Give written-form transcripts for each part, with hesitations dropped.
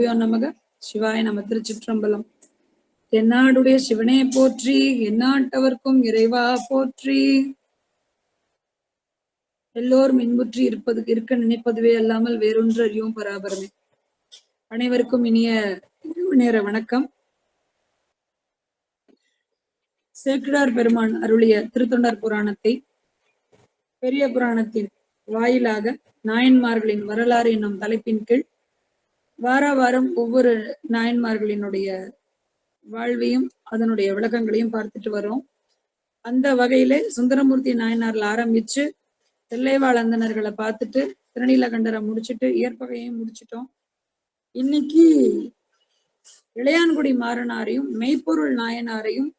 குருபியோ நமக. சிவாய நம. திருச்சிற்றம்பலம். தென்னாடுடைய சிவனே போற்றி, எந்நாட்டவர்க்கும் இறைவா போற்றி. எல்லோரும் இன்புற்றி இருக்க நினைப்பதுவே அல்லாமல் வேறொன்று அறியும் பராபரமே. அனைவருக்கும் இனிய இரவு நேர வணக்கம். சேக்கிழார் பெருமான் அருளிய திருத்தொண்டர் புராணத்தை பெரிய புராணத்தின் வாயிலாக நாயன்மார்களின் வரலாறு என்னும் தலைப்பின் கீழ் வார வாரம் ஒவ்வொரு நாயன்மார்களினுடைய வாழ்வையும் அதனுடைய விளக்கங்களையும் பார்த்துட்டு வரோம். அந்த வகையிலே சுந்தரமூர்த்தி நாயனார்ல ஆரம்பிச்சு தில்லைவாழ் அந்தணர்களை பார்த்துட்டு திருநீலகண்டரை முடிச்சுட்டு இயற்பகையையும் முடிச்சிட்டோம். இன்னைக்கு இளையான்குடி மாறனாரையும் மெய்ப்பொருள் நாயனாரையும்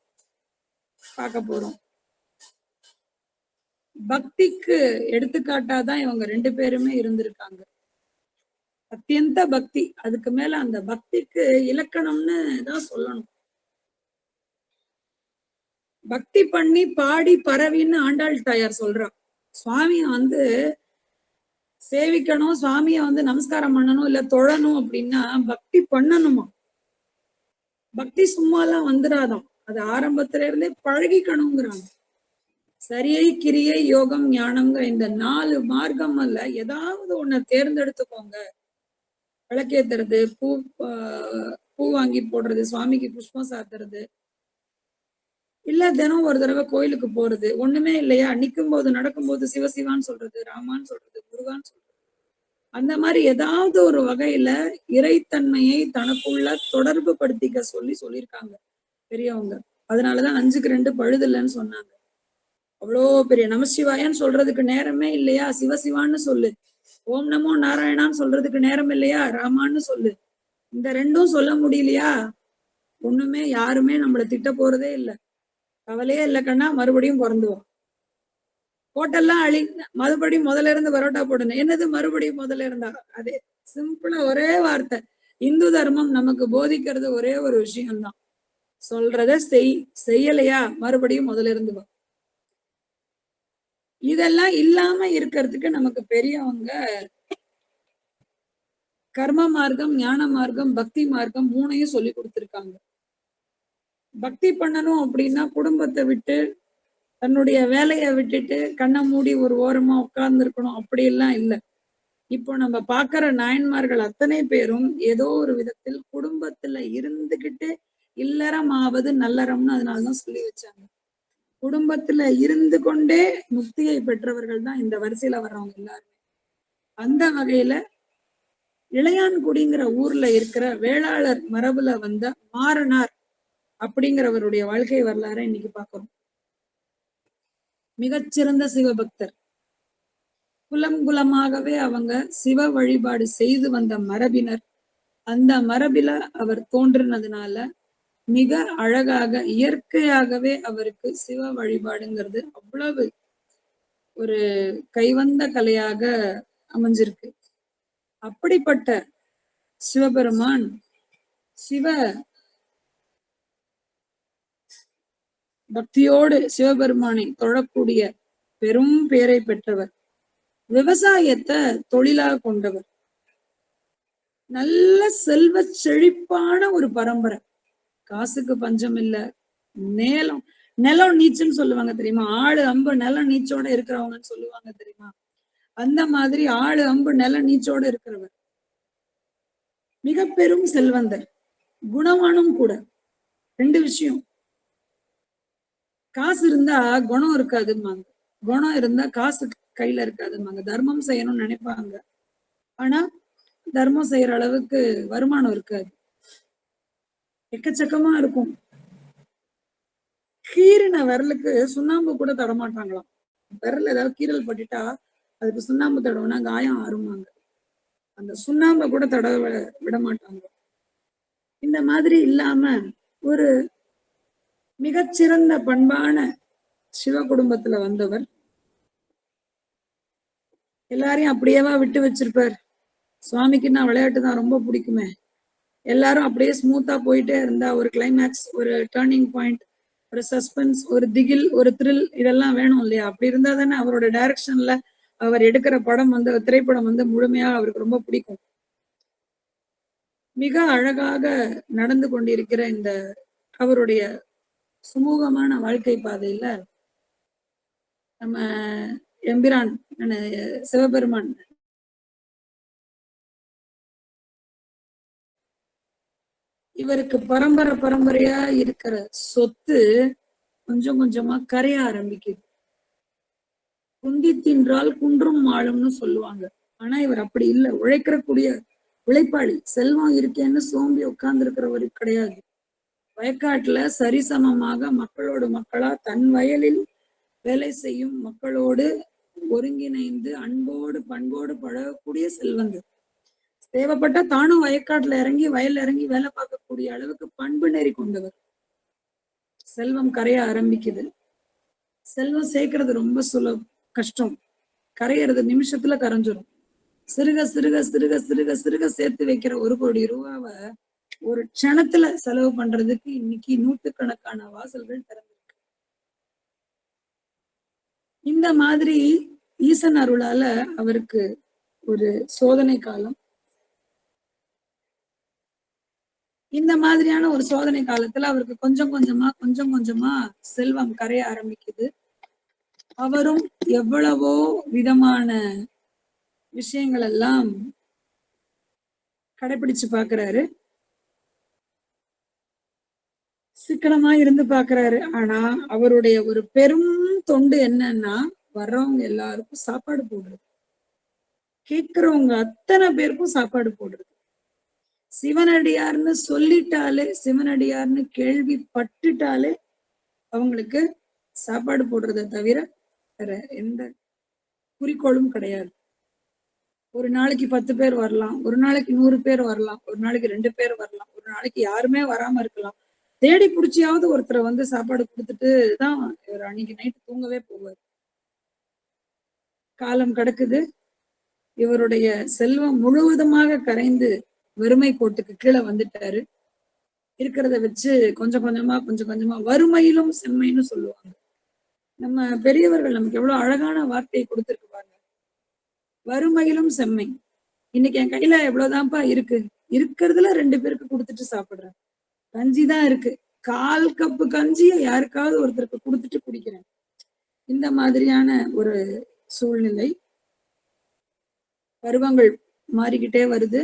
பார்க்க போறோம். பக்திக்கு எடுத்துக்காட்டாதான் இவங்க ரெண்டு பேருமே இருந்திருக்காங்க. அத்தியந்த பக்தி, அதுக்கு மேல அந்த பக்திக்கு இலக்கணம்னு தான் சொல்லணும். பக்தி பண்ணி பாடி பரவின்னு ஆண்டாள் தாயார் சொல்றா. சுவாமிய சேவிக்கணும், சுவாமிய நமஸ்காரம் பண்ணணும், இல்ல தொழணும் அப்படின்னா பக்தி பண்ணணுமா. பக்தி சும்மாலாம் வந்துடாதான், அது ஆரம்பத்துல இருந்தே பழகிக்கணுங்கிறாங்க. சரியை கிரியை யோகம் ஞானம்ங்கிற இந்த 4 மார்க்கம் அல்ல, ஏதாவது ஒண்ணு தேர்ந்தெடுத்துக்கோங்க. விளக்கேத்துறது, பூ வாங்கி போடுறது, சுவாமிக்கு புஷ்பம் சாத்துறது, இல்ல தினம் ஒரு தடவை கோயிலுக்கு போறது, ஒண்ணுமே இல்லையா நிக்கும் போது நடக்கும்போது சிவசிவான்னு சொல்றது, ராமான்னு சொல்றது, முருகான்னு சொல்றது, அந்த மாதிரி ஏதாவது ஒரு வகையில இறைத்தன்மையை தனக்குள்ள தொடர்பு படுத்திக்க சொல்லியிருக்காங்க பெரியவங்க. அதனாலதான் 5க்கு 2 பழுதில்லைன்னு சொன்னாங்க. அவ்வளோ பெரிய நமசிவாயன்னு சொல்றதுக்கு நேரமே இல்லையா, சிவசிவான்னு சொல்லு. ஓம் நமோ நாராயணான்னு சொல்றதுக்கு நேரம் இல்லையா, ராமான்னு சொல்லு. இந்த 2ம் சொல்ல முடியலையா, ஒண்ணுமே யாருமே நம்மளை திட்ட போறதே இல்லை. கவலையே இல்லை கண்ணா, மறுபடியும் பிறந்துவோம். ஹோட்டல்லாம் மறுபடியும் முதல்ல இருந்து பரோட்டா போடணும். என்னது மறுபடியும் முதல்ல இருந்தா? அதே சிம்பிளா ஒரே வார்த்தை. இந்து தர்மம் நமக்கு போதிக்கிறது ஒரே ஒரு விஷயம்தான், சொல்றத செய்யலையா மறுபடியும் முதல்ல இருந்து வா. இதெல்லாம் இல்லாம இருக்கிறதுக்கு நமக்கு பெரியவங்க கர்ம மார்க்கம், ஞான மார்க்கம், பக்தி மார்க்கம் 3ஐயும் சொல்லி கொடுத்திருக்காங்க. பக்தி பண்ணணும் அப்படின்னா குடும்பத்தை விட்டு, தன்னுடைய வேலையை விட்டுட்டு கண்ணை மூடி ஒரு ஓரமா உட்கார்ந்து இருக்கணும் அப்படியெல்லாம் இல்லை. இப்போ நம்ம பாக்குற நாயன்மார்கள் அத்தனை பேரும் ஏதோ ஒரு விதத்தில் குடும்பத்துல இருந்துகிட்டு இல்லறமாவது நல்லறம்னு அதனாலதான் சொல்லி வச்சாங்க. குடும்பத்துல இருந்து கொண்டே முக்தியை பெற்றவர்கள் தான் இந்த வரிசையில வர்றவங்க எல்லாருமே. அந்த வகையில இளையான்குடிங்கிற ஊர்ல இருக்கிற வேளாளர் மரபுல வந்த மாறனார் அப்படிங்கிறவருடைய வாழ்க்கை வரலாறு இன்னைக்கு பார்க்கிறோம். மிகச்சிறந்த சிவபக்தர். குலம் குலமாகவே அவங்க சிவ வழிபாடு செய்து வந்த மரபினர். அந்த மரபில அவர் தோன்றினதுனால மிக அழகாக இயற்கையாகவே அவருக்கு சிவ வழிபாடுங்கிறது அவ்வளவு ஒரு கைவந்த கலையாக அமைஞ்சிருக்கு. அப்படிப்பட்ட சிவபெருமான் சிவ பக்தியோடு சிவபெருமானை தொழக்கூடிய பெரும் பேரை பெற்றவர். விவசாயத்தை தொழிலாக கொண்டவர். நல்ல செல்வ செழிப்பான ஒரு பரம்பரை. காசுக்கு பஞ்சம் இல்ல. நிலம் நீச்சுன்னு சொல்லுவாங்க தெரியுமா, ஆளு அம்பு நில நீச்சோட இருக்கிறவங்கன்னு சொல்லுவாங்க தெரியுமா, அந்த மாதிரி ஆளு அம்பு நில நீச்சோட இருக்கிறவர். மிக பெரும் செல்வந்தர், குணவானும் கூட. 2 விஷயம். காசு இருந்தா குணம் இருக்காதுமாங்க, குணம் இருந்தா காசு கையில இருக்காதுமாங்க. தர்மம் செய்யணும்னு நினைப்பாங்க, ஆனா தர்மம் செய்யற அளவுக்கு வருமானம் இருக்காது, எக்கச்சக்கமா இருக்கும். கீரின விரலுக்கு சுண்ணாம்பு கூட தடமாட்டாங்களாம். விரல் ஏதாவது கீரல் பட்டுட்டா அதுக்கு சுண்ணாம்பு தடவுனா காயம் ஆறுமாங்க. அந்த சுண்ணாம்பை கூட தடவ விட மாட்டாங்க. இந்த மாதிரி இல்லாம ஒரு மிகச்சிறந்த பண்பான சிவ குடும்பத்துல வந்தவர். எல்லாரையும் அப்படியேவா விட்டு வச்சிருப்பார். சுவாமிக்கு நான் விளையாட்டு தான் ரொம்ப பிடிக்குமே, எல்லாரும் அப்படியே ஸ்மூத்தா போயிட்டே இருந்தா ஒரு கிளைமேக்ஸ், ஒரு டேர்னிங் பாயிண்ட், ஒரு சஸ்பென்ஸ், ஒரு திகில், ஒரு த்ரில், இதெல்லாம் வேணும் இல்லையா? அப்படி இருந்தா தானே அவரோட டைரக்ஷன்ல அவர் எடுக்கிற படம் திரைப்படம் முழுமையா அவருக்கு ரொம்ப பிடிக்கும். மிக அழகாக நடந்து கொண்டிருக்கிற இந்த அவருடைய சுமூகமான வாழ்க்கை பாதையில நம்ம எம்பிரான் சிவபெருமான் இவருக்கு பரம்பரையா இருக்கிற சொத்து கொஞ்சம் கொஞ்சமா கரைய ஆரம்பிக்குது. குந்தி தின்றால் குன்றும் ஆளும்னு சொல்லுவாங்க. ஆனா இவர் அப்படி இல்லை. உழைக்கிறக்கூடிய உழைப்பாளி. செல்வம் இருக்கேன்னு சோம்பி உட்கார்ந்து இருக்கிறவரு கிடையாது. வயக்காட்டுல சரிசமமாக மக்களோடு மக்களா தன் வயலில் வேலை செய்யும் மக்களோடு ஒருங்கிணைந்து அன்போடு பண்போடு பழகக்கூடிய செல்வந்தர். தேவைப்பட்டா தானும் வயக்காட்டுல இறங்கி வயல்ல இறங்கி வேலை பார்க்கக்கூடிய அளவுக்கு பண்பு நெறி கொண்டவர். செல்வம் கரைய ஆரம்பிக்குது. செல்வம் சேர்க்கறது ரொம்ப கஷ்டம். கரையிறது நிமிஷத்துல கரைஞ்சிரும். சிறுக சிறுக சிறுக சிறுக சிறுக சேர்த்து வைக்கிற 1 கோடி ரூபாவை ஒரு க்ஷணத்துல செலவு பண்றதுக்கு இன்னைக்கு நூற்றுக்கணக்கான வாசல்கள் திறந்திருக்கு. இந்த மாதிரி ஈசன் அருளால அவருக்கு ஒரு சோதனை காலம். இந்த மாதிரியான ஒரு சோதனை காலத்துல அவருக்கு கொஞ்சம் கொஞ்சமா செல்வம் கரைய ஆரம்பிக்குது. அவரும் எவ்வளவோ விதமான விஷயங்கள் எல்லாம் கடைபிடிச்சு பாக்குறாரு. சிக்கனமா இருந்து பாக்குறாரு. ஆனா அவருடைய ஒரு பெரும் தொண்டு என்னன்னா, வர்றவங்க எல்லாருக்கும் சாப்பாடு போடுறது. கேட்கிறவங்க அத்தனை பேருக்கும் சாப்பாடு போடுறது. சிவனடியார்னு சொல்லிட்டாலே, சிவனடியார்னு கேள்விப்பட்டுட்டாலே அவங்களுக்கு சாப்பாடு போடுறதை தவிர வேற எந்த குறிக்கோளும் கிடையாது. ஒரு நாளைக்கு 10 பேர் வரலாம், ஒரு நாளைக்கு 100 பேர் வரலாம், ஒரு நாளைக்கு 2 பேர் வரலாம், ஒரு நாளைக்கு யாருமே வராம இருக்கலாம். தேடி புடிச்சியாவது ஒருத்தரை வந்து சாப்பாடு கொடுத்துட்டு தான் இவர் அன்னைக்கு நைட்டு தூங்கவே போவார். காலம் கடக்குது. இவருடைய செல்வம் முழுவதுமாக கரைந்து வறுமை கோட்டுக்கு கீழே வந்துட்டாரு. இருக்கிறத வச்சு கொஞ்சம் கொஞ்சமா வறுமையிலும் செம்மைன்னு சொல்லுவாங்க. நம்ம பெரியவர்கள் நமக்கு எவ்வளவு அழகான வார்த்தையை கொடுத்திருக்கு பாருங்க. வறுமையிலும் செம்மை. இன்னைக்கு என் கையில எவ்வளவுதான்ப்பா இருக்கு, இருக்கிறதுல 2 பேருக்கு கொடுத்துட்டு சாப்பிடுறேன். கஞ்சி தான் இருக்கு, 1/4 கப்பு கஞ்சிய யாருக்காவது ஒருத்தருக்கு கொடுத்துட்டு குடிக்கிறேன். இந்த மாதிரியான ஒரு சூழ்நிலை. பருவங்கள் மாறிக்கிட்டே வருது.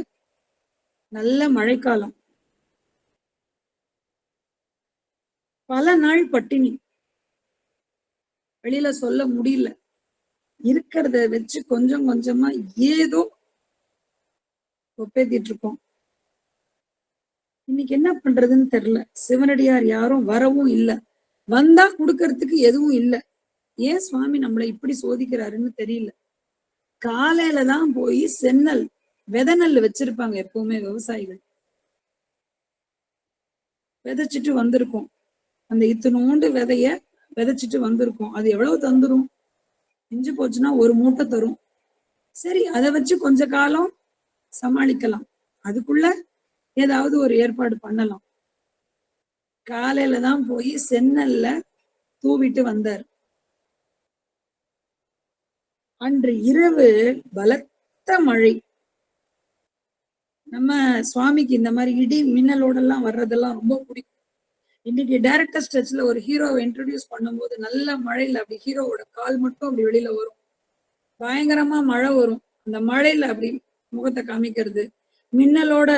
நல்ல மழைக்காலம். பல நாள் பட்டினி. வெளியில சொல்ல முடியல. இருக்கிறத வச்சு கொஞ்சம் கொஞ்சமா ஏதோ ஒப்பேத்திட்டு இருக்கோம். இன்னைக்கு என்ன பண்றதுன்னு தெரியல. சிவனடியார் யாரும் வரவும் இல்லை. வந்தா கொடுக்கறதுக்கு எதுவும் இல்லை. ஏன் சுவாமி நம்மளை இப்படி சோதிக்கிறாருன்னு தெரியல. காலையில தான் போய் சென்னல் விதை நெல் வச்சிருப்பாங்க எப்பவுமே விவசாயிகள். விதைச்சிட்டு வந்திருக்கோம். அந்த இத்தனோண்டு விதைய விதைச்சிட்டு வந்திருக்கோம். அது எவ்வளவு தந்துரும்? மிஞ்சு போச்சுன்னா 1 மூட்டை தரும். சரி, அதை வச்சு கொஞ்ச காலம் சமாளிக்கலாம். அதுக்குள்ள ஏதாவது ஒரு ஏற்பாடு பண்ணலாம். காலையில தான் போய் சென்னல்ல தூவிட்டு வந்தார். அன்று இரவு பலத்த மழை. நம்ம சுவாமிக்கு இந்த மாதிரி இடி மின்னலோட எல்லாம் வர்றதெல்லாம் ரொம்ப பிடிக்கும். இன்னைக்கு டைரக்டர் ஸ்டெச்ல ஒரு ஹீரோவை இன்ட்ரோடியூஸ் பண்ணும்போது நல்ல மழையில அப்படி ஹீரோவோட கால் மட்டும் அப்படி வெளியில வரும். பயங்கரமா மழை வரும். அந்த மழையில அப்படி முகத்தை காமிக்கிறது, மின்னலோட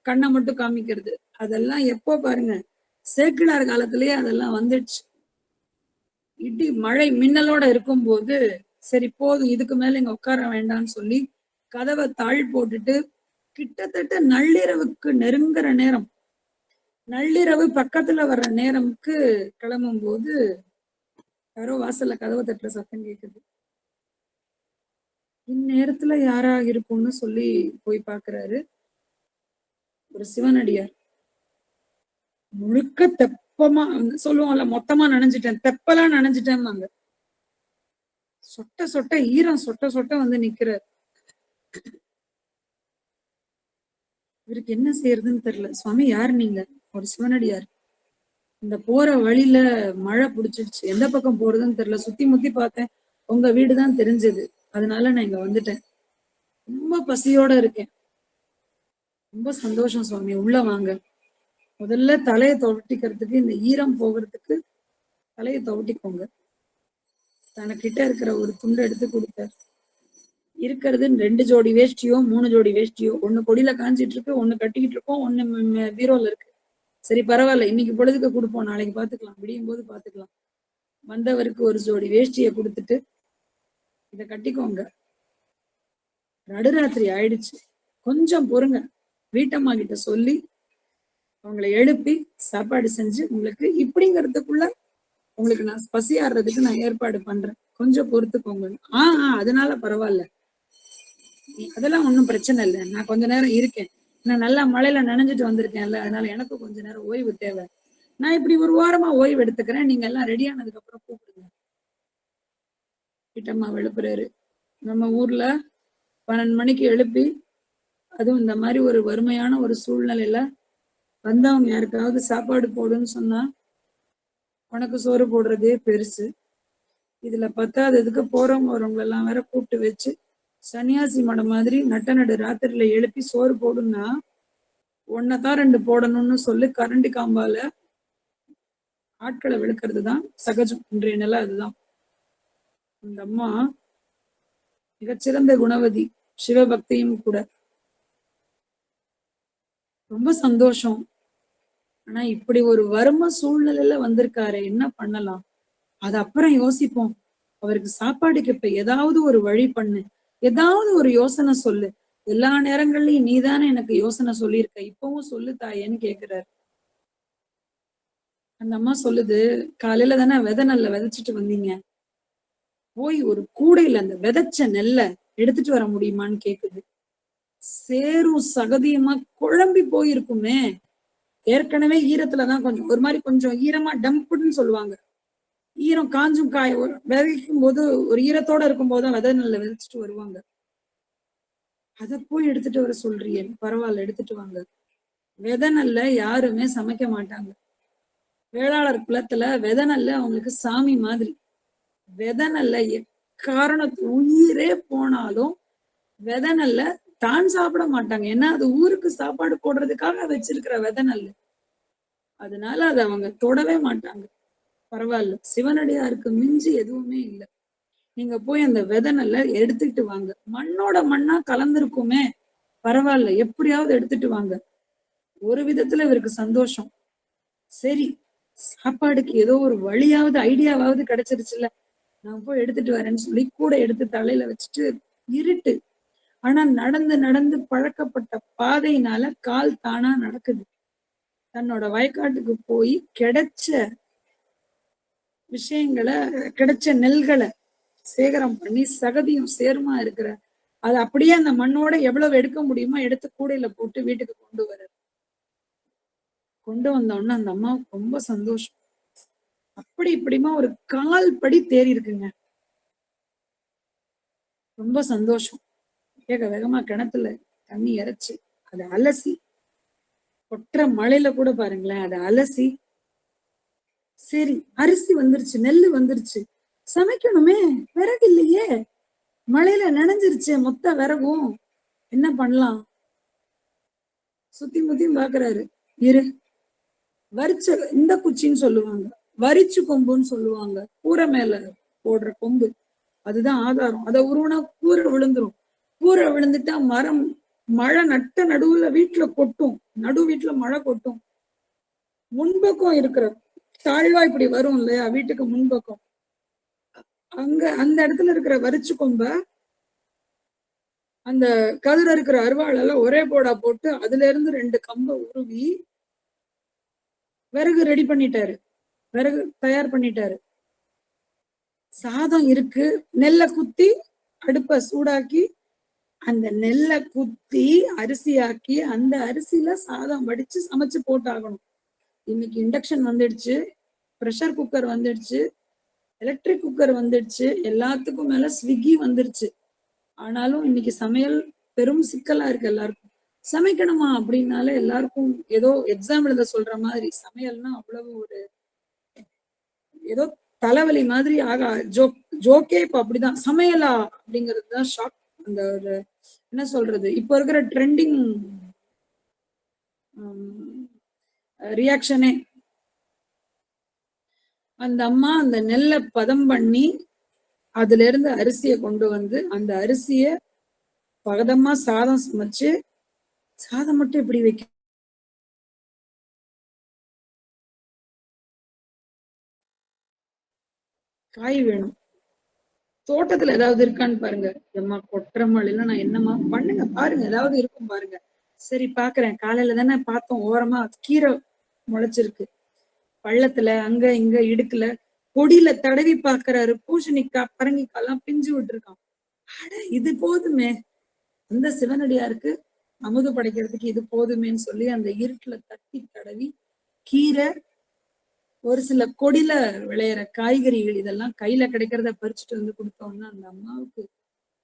கண்ணை மட்டும் காமிக்கிறது, அதெல்லாம் எப்போ பாருங்க, சேக்கிழார் காலத்திலேயே அதெல்லாம் வந்துடுச்சு. இடி மழை மின்னலோட இருக்கும்போது சரி போதும், இதுக்கு மேல இங்க உட்கார வேண்டாம்னு சொல்லி கதவை தாழ் போட்டுட்டு கிட்டத்தட்ட நள்ளிரவுக்கு நெருங்குற நேரம், நள்ளிரவு பக்கத்துல வர்ற நேரம்க்கு கிளம்பும் போது யாரோ வாசல்ல கதவை தட்டுற சத்தம் கேக்குது. இந்நேரத்துல யாரா இருக்கும்னு சொல்லி போய் பாக்குறாரு. ஒரு சிவனடியார். முழுக்க தெப்பமா சொல்லுவோம்ல, மொத்தமா நனைஞ்சிட்டேன், தெப்பலாம் நனைஞ்சிட்டேன்பாங்க. சொட்ட சொட்ட ஈரம் சொட்ட சொட்ட வந்து நிக்கிறார். இவருக்கு என்ன செய்யறதுன்னு தெரியல. சுவாமி யார் நீங்க? ஒரு சிவனடியார். இந்த போற வழியில மழை பிடிச்சிருச்சு, எந்த பக்கம் போறதுன்னு தெரியல. சுத்தி முத்தி பார்த்தேன், உங்க வீடுதான் தெரிஞ்சது, அதனால நான் இங்க வந்துட்டேன். ரொம்ப பசியோட இருக்கேன். ரொம்ப சந்தோஷம் சுவாமி. உள்ள வாங்க. முதல்ல தலையை துவட்டிக்கிறதுக்கு, இந்த ஈரம் போகிறதுக்கு தலையை துவட்டிக்கோங்க. தனக்கிட்ட இருக்கிற ஒரு துண்டை எடுத்து கொடுத்தார். இருக்கிறது 2 ஜோடி வேஷ்டியோ 3 ஜோடி வேஷ்டியோ, ஒண்ணு கொடியில காஞ்சிட்டு இருக்கு, ஒண்ணு கட்டிக்கிட்டு இருக்கோம், ஒண்ணு பீரோல இருக்கு. சரி பரவாயில்ல, இன்னைக்கு பொழுதுக்கு கொடுப்போம், நாளைக்கு பாத்துக்கலாம், விடியும் போது பாத்துக்கலாம். வந்தவருக்கு ஒரு ஜோடி வேஷ்டியை கொடுத்துட்டு இதை கட்டிக்கோங்க. நடுராத்திரி ஆயிடுச்சு, கொஞ்சம் பொறுங்க, வீட்டம்மா கிட்ட சொல்லி அவங்களை எழுப்பி சாப்பாடு செஞ்சு உங்களுக்கு இப்படிங்கிறதுக்குள்ள உங்களுக்கு நான் பசி ஆடுறதுக்கு நான் ஏற்பாடு பண்றேன், கொஞ்சம் பொறுத்துக்கோங்க. அதனால பரவாயில்ல, அதெல்லாம் ஒண்ணும் பிரச்சனை இல்லை, நான் கொஞ்ச நேரம் இருக்கேன், நான் நல்லா மழையில நனைஞ்சிட்டு வந்திருக்கேன்ல, அதனால எனக்கு கொஞ்ச நேரம் ஓய்வு தேவை, நான் இப்படி ஒரு வாரமா ஓய்வு எடுத்துக்கிறேன், நீங்க எல்லாம் ரெடி ஆனதுக்கு அப்புறம் கூப்பிடுங்க. வீட்டம்மா எழுப்புறாரு. நம்ம ஊர்ல 12 மணிக்கு எழுப்பி, அதுவும் இந்த மாதிரி ஒரு வறுமையான ஒரு சூழ்நிலையில வந்தவங்க யாருக்காவது சாப்பாடு போடுன்னு சொன்னா உனக்கு சோறு போடுறதே பெருசு, இதுல பத்தாததுக்கு போறவங்க வரவங்க எல்லாம் வேற கூப்பிட்டு வச்சு சன்னியாசி மடம் மாதிரி நடு ராத்திரில எழுப்பி சோறு போடுன்னா ஒன்னதான் 2 போடணும்னு சொல்லி கரண்டி காம்பால ஆட்களை விழுக்கிறது தான் சகஜம். இன்றைய நிலை அதுதான். அந்த அம்மா மிகச்சிறந்த குணவதி, சிவபக்தியும் கூட. ரொம்ப சந்தோஷம். ஆனா இப்படி ஒரு வறுமை சூழ்நிலையில வந்திருக்காரு, என்ன பண்ணலாம், அது அப்புறம் யோசிப்போம். அவருக்கு சாப்பாடுக்கு இப்ப ஏதாவது ஒரு வழி பண்ணு, ஏதாவது ஒரு யோசனை சொல்லு, எல்லா நேரங்கள்லயும் நீதானே எனக்கு யோசனை சொல்லியிருக்க, இப்பவும் சொல்லு தாயேன்னு கேக்குறாரு. அந்த அம்மா சொல்லுது, காலையில தானே விதை நெல்ல விதைச்சிட்டு வந்தீங்க, போய் ஒரு கூடையில அந்த விதைச்ச நெல்ல எடுத்துட்டு வர முடியுமான்னு கேக்குது. சேரும் சகதியுமா குழம்பி போயிருக்குமே, ஏற்கனவே ஈரத்துலதான் கொஞ்சம் ஒரு மாதிரி கொஞ்சம் ஈரமா டம்புன்னு சொல்லுவாங்க, ஈரம் காஞ்சும் விதைக்கும் போது ஒரு ஈரத்தோட இருக்கும் போதுதான் விதை நெல்ல விதைச்சிட்டு வருவாங்க. அத போய் எடுத்துட்டு வர சொல்றியே, பரவாயில்ல எடுத்துட்டு வாங்க. விதை நெல்ல யாருமே சமைக்க மாட்டாங்க. வேளாளர் குலத்துல விதை நெல்ல அவங்களுக்கு சாமி மாதிரி. விதை நெல்ல எக்காரணத்து உயிரே போனாலும் விதை நெல்ல தான் சாப்பிட மாட்டாங்க. ஏன்னா அது ஊருக்கு சாப்பாடு போடுறதுக்காக வச்சிருக்கிற விதை நெல், அதனால அதை அவங்க தொடவே மாட்டாங்க. பரவாயில்ல, சிவனடியாருக்கு மிஞ்சி எதுவுமே இல்லை. நீங்க போய் அந்த விதை நெல்ல எடுத்துக்கிட்டு வாங்க, மண்ணோட மண்ணா கலந்துருக்குமே, பரவாயில்ல எப்படியாவது எடுத்துட்டு வாங்க. ஒரு விதத்துல இவருக்கு சந்தோஷம். சரி, சாப்பாடுக்கு ஏதோ ஒரு வழியாவது ஐடியாவாவது கிடைச்சிருச்சுல்ல, நான் போய் எடுத்துட்டு வரேன்னு சொல்லி கூட எடுத்து தலையில வச்சுட்டு, இருட்டு, ஆனா நடந்து நடந்து பழக்கப்பட்ட பாதையினால கால் தானா நடக்குது. தன்னோட வயக்காட்டுக்கு போய் கிடைச்ச விஷயங்களை, கிடைச்ச நெல்களை சேகரம் பண்ணி சகதியும் சேருமா இருக்கிற அது அப்படியே அந்த மண்ணோட எவ்வளவு எடுக்க முடியுமோ எடுத்து கூடையில போட்டு வீட்டுக்கு கொண்டு வர. கொண்டு வந்தோன்னா அந்த அம்மாவுக்கு ரொம்ப சந்தோஷம். அப்படி இப்படிமா ஒரு 1/4 படி தேறி இருக்குங்க. ரொம்ப சந்தோஷம். வேக வேகமா கிணத்துல தண்ணி இறைச்சி அதை அலசி, கொட்டுற மழையில கூட பாருங்களேன், அதை அலசி, சரி அரிசி வந்துருச்சு, நெல்லு வந்துருச்சு, சமைக்கணுமே, விறகு இல்லையே, மழையில நனைஞ்சிருச்சு மொத்த விறகும், என்ன பண்ணலாம், சுத்தி முத்தியும் பாக்குறாரு. இரு, வரிச்ச இந்த குச்சின்னு சொல்லுவாங்க, வரிச்சு கொம்புன்னு சொல்லுவாங்க, கூரை மேல போடுற கொம்பு, அதுதான் ஆதாரம். அதை உருவனா கூரை விழுந்துரும், கூரை விழுந்துட்டா மரம், மழை நட்ட நடுவுல வீட்டுல கொட்டும், நடு வீட்டுல மழை கொட்டும், முன்பக்கம் இருக்கிற தாழ்வா இப்படி வரும் இல்லையா வீட்டுக்கு முன்பக்கம், அங்க அந்த இடத்துல இருக்கிற வரிச்சு கொம்ப அந்த கதிர இருக்கிற அருவாளால ஒரே போடா போட்டு அதுல இருந்து 2 கம்பை உருவி விறகு ரெடி பண்ணிட்டாரு, விறகு தயார் பண்ணிட்டாரு. சாதம் இருக்கு, நெல்லை குத்தி அடுப்ப சூடாக்கி அந்த நெல்லை குத்தி அரிசியாக்கி அந்த அரிசியில சாதம் வடிச்சு சமைச்சு போட்டாகணும். இன்னைக்கு இண்டக்ஷன் வந்துடுச்சு, ப்ரெஷர் குக்கர் வந்துடுச்சு, எலக்ட்ரிக் குக்கர் வந்துடுச்சு, எல்லாத்துக்கும் மேல ஸ்விக்கி வந்துருச்சு. ஆனாலும் இன்னைக்கு சமையல் பெரும் சிக்கலா இருக்கு எல்லாருக்கும். சமைக்கணுமா அப்படின்னாலே எல்லாருக்கும் ஏதோ எக்ஸாம் எழுத சொல்ற மாதிரி, சமையல்னா அவ்வளவு ஒரு ஏதோ தலைவலி மாதிரி ஆகா. ஜோக்கே இப்ப அப்படிதான், சமையலா அப்படிங்கிறது தான் ஷாக். அந்த ஒரு என்ன சொல்றது, இப்ப இருக்கிற ட்ரெண்டிங் ரியாக்ஷனே. அந்த அம்மா அந்த நெல்லை பதம் பண்ணி அதுல இருந்து அரிசியை கொண்டு வந்து அந்த அரிசிய பதமா சாதம் சமைச்சு, சாதம் மட்டும் எப்படி வைக்க, காய் வேணும். தோட்டத்துல ஏதாவது இருக்கான்னு பாருங்க. எம்மா கொட்டுற மழையில நான் என்னம்மா பண்ணுங்க பாருங்க, ஏதாவது இருக்கும் பாருங்க. சரி பாக்குறேன், காலையில தானே பார்த்தோம், ஓரமா கீரை முளைச்சிருக்கு பள்ளத்துல, அங்க இங்க இடுக்குல கொடியில தடவி பாக்குறாரு, பூசணிக்காய் பரங்கிக்காய் எல்லாம் பிஞ்சு விட்டுருக்கான். அட இது போதுமே, அந்த சிவனடியாருக்கு அமுது படைக்கிறதுக்கு இது போதுமேன்னு சொல்லி அந்த இருட்டுல தட்டி தடவி கீரை, ஒரு சில கொடியில விளையிற காய்கறிகள் இதெல்லாம் கையில கிடைக்கிறத பறிச்சுட்டு வந்து கொடுத்தோம்னா அந்த அம்மாவுக்கு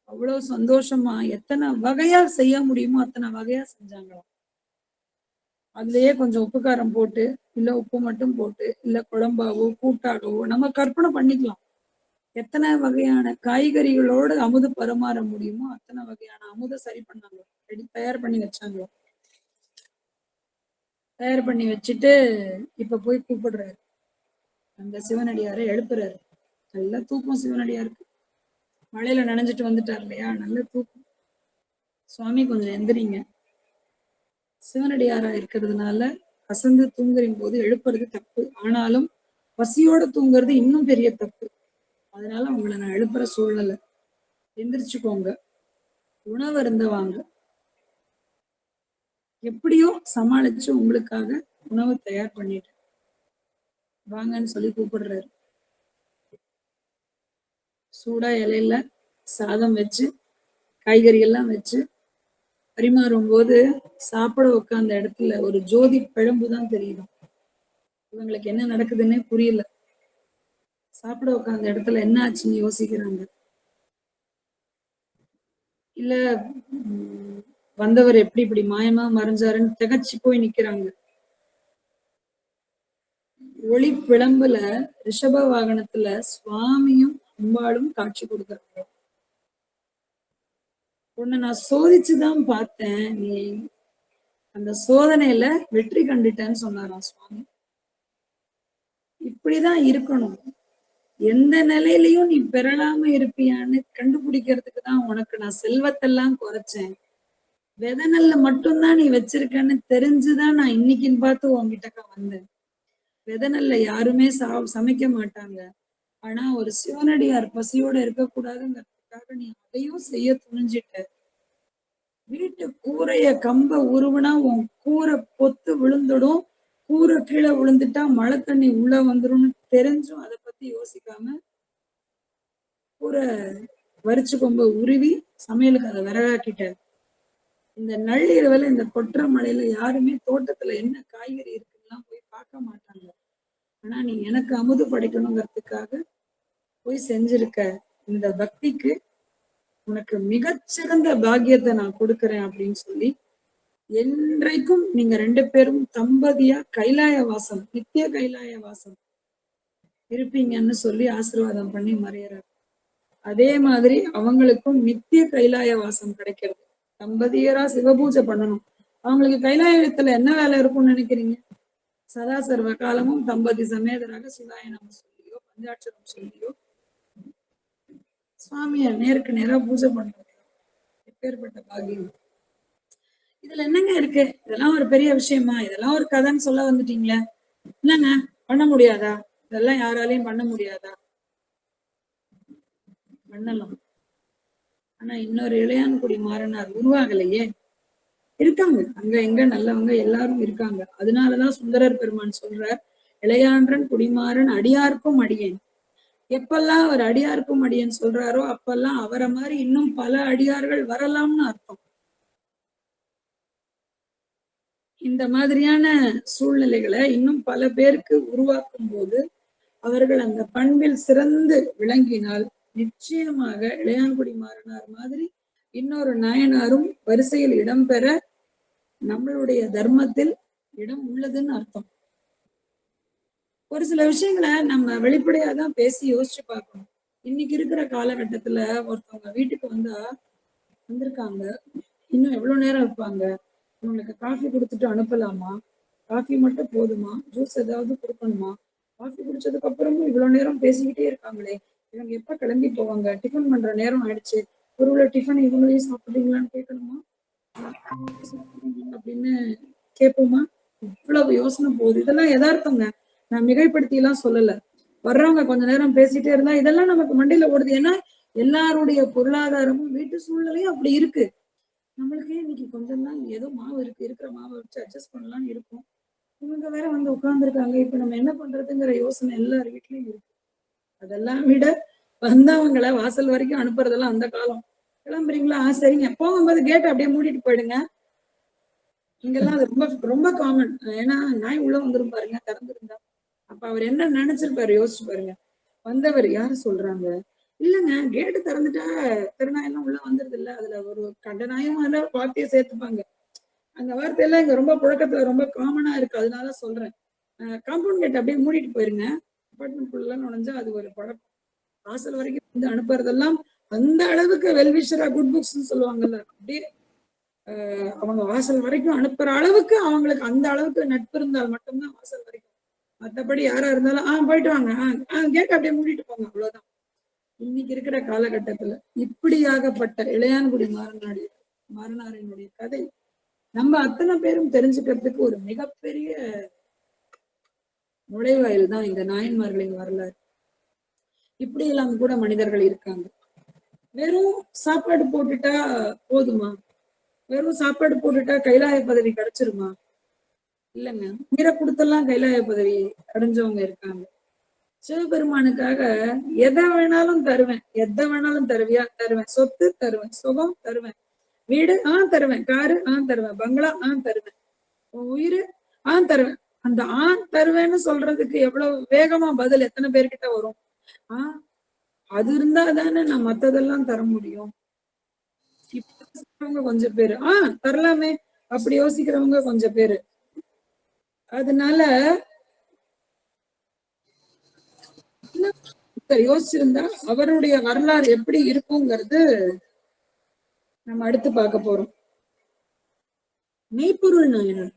அவ்வளவு சந்தோஷமா எத்தனை வகையா செய்ய முடியுமோ அத்தனை வகையா செஞ்சாங்களாம். அதுலயே கொஞ்சம் உப்பு காரம் போட்டு, இல்ல உப்பு மட்டும் போட்டு, இல்ல குழம்பாவோ கூட்டாகவோ நம்ம கற்பனை பண்ணிக்கலாம். எத்தனை வகையான காய்கறிகளோடு அமுது பரிமாற முடியுமோ அத்தனை வகையான அமுத சரி பண்ணாங்க, தயார் பண்ணி வச்சாங்க. தயார் பண்ணி வச்சுட்டு இப்ப போய் கூப்பிடுறாரு, அந்த சிவனடியாரை எழுப்புறாரு. நல்ல தூக்கம் சிவனடியாருக்கு, மழையில நனைஞ்சிட்டு வந்துட்டார் இல்லையா, நல்ல தூக்கம். சுவாமி கொஞ்சம் எந்திரிங்க. சிவனடியாரா இருக்கிறதுனால அசந்து தூங்குறின் போது எழுப்புறது தப்பு, ஆனாலும் பசியோட தூங்குறது இன்னும் பெரிய தப்பு. அதனால உங்களை நான் எழுப்புற சூழ்நிலை, எந்திரிச்சுக்கோங்க, உணவு இருந்த வாங்க, எப்படியோ சமாளிச்சு உங்களுக்காக உணவு தயார் பண்ணிட்டு வாங்கன்னு சொல்லி கூப்பிடுறாரு. சூடா இலையில சாதம் வச்சு காய்கறி எல்லாம் வச்சு பரிமாறும் போது சாப்பிட உட்கார்ந்த இடத்துல ஒரு ஜோதி பிழம்புதான் தெரியுது. இவங்களுக்கு என்ன நடக்குதுன்னே புரியல. சாப்பிட உட்கார்ந்த இடத்துல என்ன ஆச்சுன்னு யோசிக்கிறாங்க. இல்ல வந்தவர் எப்படி இப்படி மாயமா மறைஞ்சாருன்னு திகச்சு போய் நிக்கிறாங்க. ஒளி பிளம்புல ரிஷப வாகனத்துல சுவாமியும் அம்பாளும் காட்சி கொடுக்குறாங்க. உன்னை நான் சோதிச்சுதான் பார்த்தேன், நீ அந்த சோதனையில வெற்றி கண்டுட்டேன்னு சொன்னாராம் சுவாமி. இப்படிதான் இருக்கணும், எந்த நிலையிலையும் நீ பெறலாம இருப்பியான்னு கண்டுபிடிக்கிறதுக்கு தான் உனக்கு நான் செல்வத்தெல்லாம் குறைச்சேன். விதை நெல்ல மட்டும்தான் நீ வச்சிருக்கன்னு தெரிஞ்சுதான் நான் இன்னைக்குன்னு பார்த்து உன்கிட்டக்க வந்தேன். விதை நெல்ல யாருமே சமைக்க மாட்டாங்க, ஆனா ஒரு சிவனடியார் பசியோட இருக்கக்கூடாதுங்கிறதுக்காக நீ அதையும் செய்ய துணிஞ்சிட்ட. வீட்டு கூரைய கம்ப உருவுனா உன் கூரை பொத்து விழுந்துடும், கூரை கீழே விழுந்துட்டா மழை தண்ணி உள்ள வந்துரும்னு தெரிஞ்சும் அதை பத்தி யோசிக்காம கூரை வரிச்சு கொம்ப உருவி சமையலுக்கு அதை விறகாக்கிட்ட. இந்த நள்ளிரவுல இந்த கொற்ற மழையில யாருமே தோட்டத்துல என்ன காய்கறி இருக்குலாம் போய் பார்க்க மாட்டாங்க, ஆனா நீ எனக்கு அமுது படைக்கணுங்கிறதுக்காக போய் செஞ்சிருக்க. இந்த பக்திக்கு உனக்கு மிகச்சிறந்த பாக்கியத்தை நான் கொடுக்குறேன் அப்படின்னு சொல்லி என்றைக்கும் நீங்க 2 பேரும் தம்பதியா கைலாய வாசம், நித்திய கைலாய வாசம் இருப்பீங்கன்னு சொல்லி ஆசீர்வாதம் பண்ணி மறையறார். அதே மாதிரி அவங்களுக்கும் நித்திய கைலாய வாசம் கிடைக்கிறது. தம்பதியரா சிவபூஜை பண்ணணும். அவங்களுக்கு கைலாயத்துல என்ன வேலை இருக்கும்னு நினைக்கிறீங்க? சதா சர்வ காலமும் தம்பதி சமேதராக சிவாய நம சொல்லியோ பஞ்சாட்சரம் சொல்லியோ சுவாமிய நேருக்கு நேரா பூஜை பண்றது எப்பேற்பட்ட பாக்கியம். இதுல என்னங்க இருக்கு, இதெல்லாம் ஒரு பெரிய விஷயமா, இதெல்லாம் ஒரு கதைன்னு சொல்ல வந்துட்டீங்களே, என்னங்க பண்ண முடியாதா, இதெல்லாம் யாராலையும் பண்ண முடியாதா? பண்ணலாம், ஆனா இன்னொரு இளையான்குடி மாறனார் உருவாகலையே. இருக்காங்க அங்க எங்க நல்லவங்க எல்லாரும் இருக்காங்க. அதனாலதான் சுந்தரர் பெருமான் சொல்றார், இளையான்றன் குடிமாறன் அடியார்க்கும் அடியேன். எப்பெல்லாம் அவர் அடியார்க்கும் அடியேன் சொல்றாரோ அப்பெல்லாம் அவரை மாதிரி இன்னும் பல அடியார்கள் வரலாம்னு அர்த்தம். இந்த மாதிரியான சூழ்நிலைகளை இன்னும் பல பேருக்கு உருவாக்கும் போது அவர்கள் அந்த பண்பில் சிறந்து விளங்கினால் நிச்சயமாக இளையான்குடி மாறனார் மாதிரி இன்னொரு நாயனாரும் வரிசையில் இடம்பெற நம்மளுடைய தர்மத்தில் இடம் உள்ளதுன்னு அர்த்தம். ஒரு சில விஷயங்களை நம்ம வெளிப்படையாதான் பேசி யோசிச்சு பார்க்கணும். இன்னைக்கு இருக்கிற காலகட்டத்துல ஒருத்தவங்க வீட்டுக்கு வந்திருக்காங்க, இன்னும் எவ்வளவு நேரம் இருப்பாங்க, இவங்களுக்கு காஃபி கொடுத்துட்டு அனுப்பலாமா, காஃபி மட்டும் போதுமா, ஜூஸ் ஏதாவது கொடுக்கணுமா, காஃபி குடிச்சதுக்கு அப்புறமும் இவ்வளவு நேரம் பேசிக்கிட்டே இருக்காங்களே, இவங்க எப்ப கிளம்பி போவாங்க, டிஃபன் பண்ற நேரம் ஆயிடுச்சு, ஒருவேளை டிஃபன் இவங்களையும் சாப்பிடுறீங்களான்னு கேட்கணுமா அப்படின்னு கேட்போமா. இவ்வளவு யோசனை போகுது. இதெல்லாம் யதார்த்தங்க, நான் மிகைப்படுத்தி எல்லாம் சொல்லல. வர்றவங்க கொஞ்ச நேரம் பேசிட்டே இருந்தா இதெல்லாம் நமக்கு மண்டையில ஓடுது. ஏன்னா எல்லாருடைய பொருளாதாரமும் வீட்டு சூழ்நிலையும் அப்படி இருக்கு. நம்மளுக்கே இன்னைக்கு கொஞ்சம் தான் ஏதோ மாவு இருக்கு, இருக்கிற மாவை வச்சு அட்ஜஸ்ட் பண்ணலாம்னு இருக்கும். இவங்க வேற வந்து உட்கார்ந்துருக்காங்க, இப்ப நம்ம என்ன பண்றதுங்கிற யோசனை எல்லார் வீட்லயும் இருக்கு. அதெல்லாம் விட வந்தவங்களை வாசல் வரைக்கும் அனுப்புறதெல்லாம் அந்த காலம். கிளம்புறீங்களா, சரிங்க, போகும்போது கேட் அப்படியே மூடிட்டு போயிடுங்க. இங்கெல்லாம் அது ரொம்ப ரொம்ப காமன். ஏன்னா நாய் உள்ள வந்துரும் பாருங்க திறந்திருந்தா. அப்ப அவர் என்ன நினைச்சிருப்பாரு யோசிச்சு பாருங்க. வந்தவர் யாரு சொல்றாங்க, இல்லங்க கேட்டு திறந்துட்டா திருநாயெல்லாம் உள்ள வந்துருது இல்ல, அதுல ஒரு கண்ட நாயும் அதுல வார்த்தையை சேர்த்துப்பாங்க. அந்த வார்த்தையெல்லாம் இங்க ரொம்ப புழக்கத்துல ரொம்ப காமனா இருக்கு, அதனால சொல்றேன். காம்பவுண்ட் கேட் அப்படியே மூடிட்டு போயிருங்க. அபார்ட்மெண்ட் குள்ள நுழைஞ்சா அது ஒரு பழக்கம். வாசல் வரைக்கும் வந்து அனுப்புறதெல்லாம் அந்த அளவுக்கு வெல்விஷரா குட் புக்ஸ் சொல்லுவாங்கல்ல, அப்படியே அவங்க வாசல் வரைக்கும் அனுப்புற அளவுக்கு அவங்களுக்கு அந்த அளவுக்கு நட்பு இருந்தால் மட்டும்தான் வாசல் வரைக்கும். மத்தபடி யாரா இருந்தாலும் போயிட்டு வாங்க, கேட் அப்படியே மூடிட்டு போங்க, அவ்வளவுதான். இன்னைக்கு இருக்கிற காலகட்டத்துல இப்படியாகப்பட்ட இளையான்குடி மாறனாரினுடைய கதை நம்ம அத்தனை பேரும் தெரிஞ்சுக்கிறதுக்கு ஒரு மிகப்பெரிய நுழைவாயில் தான் இந்த நாயன்மார்களின் வரலாறு. இப்படி எல்லாம் கூட மனிதர்கள் இருக்காங்க. வெறும் சாப்பாடு போட்டுட்டா போதுமா, வெறும் சாப்பாடு போட்டுட்டா கைலாய பதவி கிடைச்சிருமா? இல்லைங்க, உயிரை கொடுத்தெல்லாம் கைலாய பதவி அடைஞ்சவங்க இருக்காங்க. சிவபெருமானுக்காக எதை வேணாலும் தருவேன், எதை வேணாலும் தருவியா, தருவேன், சொத்து தருவேன், சுகம் தருவேன், வீடு தருவேன், காரு தருவேன், பங்களா தருவேன், உயிர் தருவேன். அந்த தருவேன்னு சொல்றதுக்கு எவ்வளவு வேகமா பதில் எத்தனை பேர்கிட்ட வரும்? அது இருந்தா தானே நான் மத்ததெல்லாம் தர முடியும். இப்ப கொஞ்சம் பேரு தரலாமே அப்படி யோசிக்கிறவங்க கொஞ்சம் பேரு. அதனால யோசிச்சிருந்தா அவருடைய வரலாறு எப்படி இருக்குங்கிறது நம்ம அடுத்து பார்க்க போறோம். மெய்ப்பொருள் நாயனார்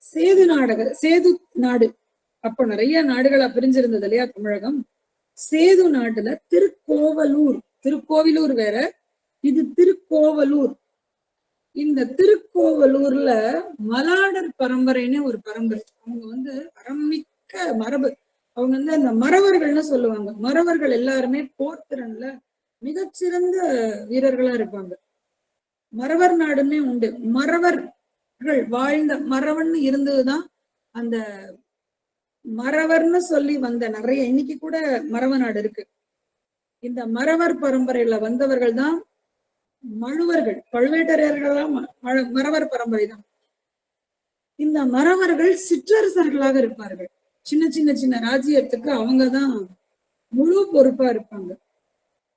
சேது நாடு, அப்ப நிறைய நாடுகளா பிரிஞ்சிருந்தது இல்லையா தமிழகம். சேது நாட்டுல திருக்கோவிலூர் வேற, இது திருக்கோவலூர். இந்த திருக்கோவலூர்ல மலாடர் பரம்பரைன்னு ஒரு பரம்பரை. அவங்க வந்து அறமிக்க மரபு. அவங்க வந்து அந்த மறவர்கள்னு சொல்லுவாங்க. மறவர்கள் எல்லாருமே போர்த்திறன்ல மிகச்சிறந்த வீரர்களா இருப்பாங்க. மறவர் நாடுன்னே உண்டு. மறவர்கள் வாழ்ந்த மறவன் இருந்ததுதான் அந்த மறவர்னு சொல்லி வந்த நிறைய இன்னைக்கு கூட மறவ நாடு இருக்கு. இந்த மறவர் பரம்பரையில வந்தவர்கள் தான் மழுவர்கள், பழுவேட்டரையர்கள்லாம் மறவர் பரம்பரை தான். இந்த மறவர்கள் சிற்றரசர்களாக இருப்பார்கள். சின்ன சின்ன சின்ன ராஜ்யத்துக்கு அவங்கதான் முழு பொறுப்பா இருப்பாங்க.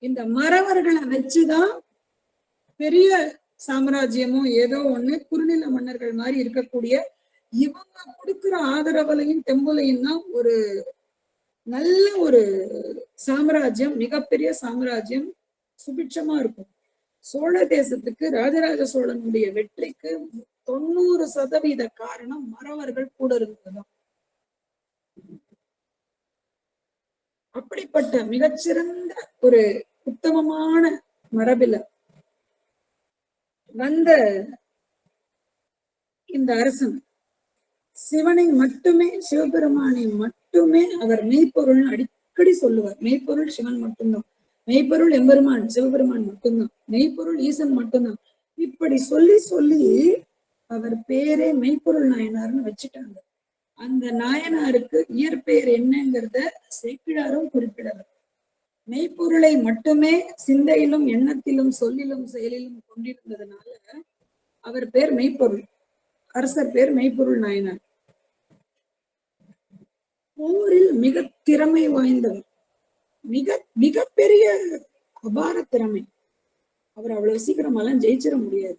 இந்த மறவர்களை வச்சுதான் பெரிய சாம்ராஜ்யமும் ஏதோ ஒண்ணு குறுநில மன்னர்கள் மாதிரி இருக்கக்கூடிய இவங்க கொடுக்கிற ஆதரவுலையும் தெம்புலையும் தான் ஒரு நல்ல ஒரு சாம்ராஜ்யம், மிகப்பெரிய சாம்ராஜ்யம் சுபிட்சமா இருக்கும். சோழ தேசத்துக்கு ராஜராஜ சோழனுடைய வெற்றிக்கு 90% காரணம் மறவர்கள் கூட இருந்ததுதான். அப்படிப்பட்ட மிகச்சிறந்த ஒரு உத்தமமான மரபில வந்த இந்த அரசன் சிவனை மட்டுமே, சிவபெருமானை மட்டுமே அவர் மெய்ப்பொருள் அடிக்கடி சொல்லுவார். மெய்ப்பொருள் சிவன் மட்டும்தான், மெய்ப்பொருள் எம்பெருமான் சிவபெருமான் மட்டும்தான், மெய்ப்பொருள் ஈசன் மட்டும்தான். இப்படி சொல்லி சொல்லி அவர் பேரே மெய்ப்பொருள் நாயனார்னு வச்சுட்டாங்க. அந்த நாயனாருக்கு இயற்பெயர் என்னங்கிறத சேக்கிழாரும் குறிப்பிடவர். மெய்ப்பொருளை மட்டுமே சிந்தையிலும் எண்ணத்திலும் சொல்லிலும் செயலிலும் கொண்டிருந்ததுனால அவர் பேர் மெய்ப்பொருள். அரசர் பேர் மெய்ப்பொருள் நாயனார். போரில் மிக திறமை வாய்ந்தவர், மிகப்பெரிய அபார திறமை. அவர் அவ்வளவு சீக்கிரமெல்லாம் ஜெயிச்சிட முடியாது.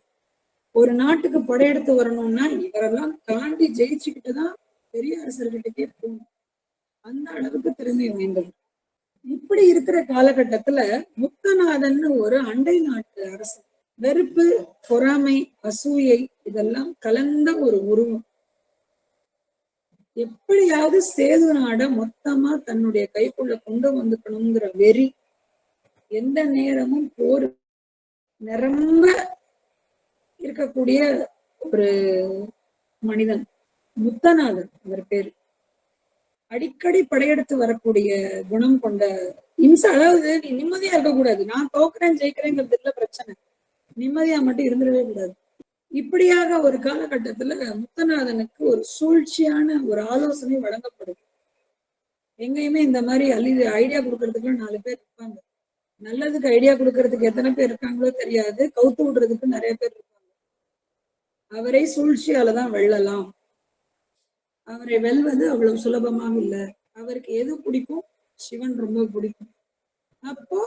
ஒரு நாட்டுக்கு படையெடுத்து வரணும்னா இவரெல்லாம் தாண்டி ஜெயிச்சுக்கிட்டுதான் பெரிய அரசர்கிட்டே போகணும். அந்த அளவுக்கு திறமை வாய்ந்தவர். இப்படி இருக்கிற காலகட்டத்துல முத்தநாதன் ஒரு அண்டை நாட்டு அரசன், வெறுப்பு, பொறாமை, அசூயை இதெல்லாம் கலந்த ஒரு உருவம். எப்படியாவது சேது நாட மொத்தமா தன்னுடைய கைக்குள்ள கொண்டு வந்துக்கணுங்கிற வெறி. எந்த நேரமும் போர் நிரம்ப இருக்கக்கூடிய ஒரு மனிதன் முத்தநாதன் அவர் பேரு. அடிக்கடி படையெடுத்து வரக்கூடிய குணம் கொண்ட அதாவது நீ நிம்மதியா இருக்கக்கூடாது. நான் தோக்குறேன் ஜெயிக்கிறேங்கிறது இல்ல பிரச்சனை, நிம்மதியா மட்டும் இருந்துடவே கூடாது. இப்படியாக ஒரு காலகட்டத்துல முத்தநாதனுக்கு ஒரு சூழ்ச்சியான ஒரு ஆலோசனை வழங்கப்படுது. எங்கேயுமே இந்த மாதிரி ஐடியா கொடுக்கறதுக்குலாம் 4 பேர் இருப்பாங்க. நல்லதுக்கு ஐடியா கொடுக்கறதுக்கு எத்தனை பேர் இருக்காங்களோ தெரியாது, கவுத்து விடுறதுக்கு நிறைய பேர் இருப்பாங்க. அவரை சூழ்ச்சியாலதான் வெல்லலாம், அவரை வெல்வது அவ்வளவு சுலபமாக இல்லை. அவருக்கு எது பிடிக்கும்? சிவன் ரொம்ப பிடிக்கும். அப்போ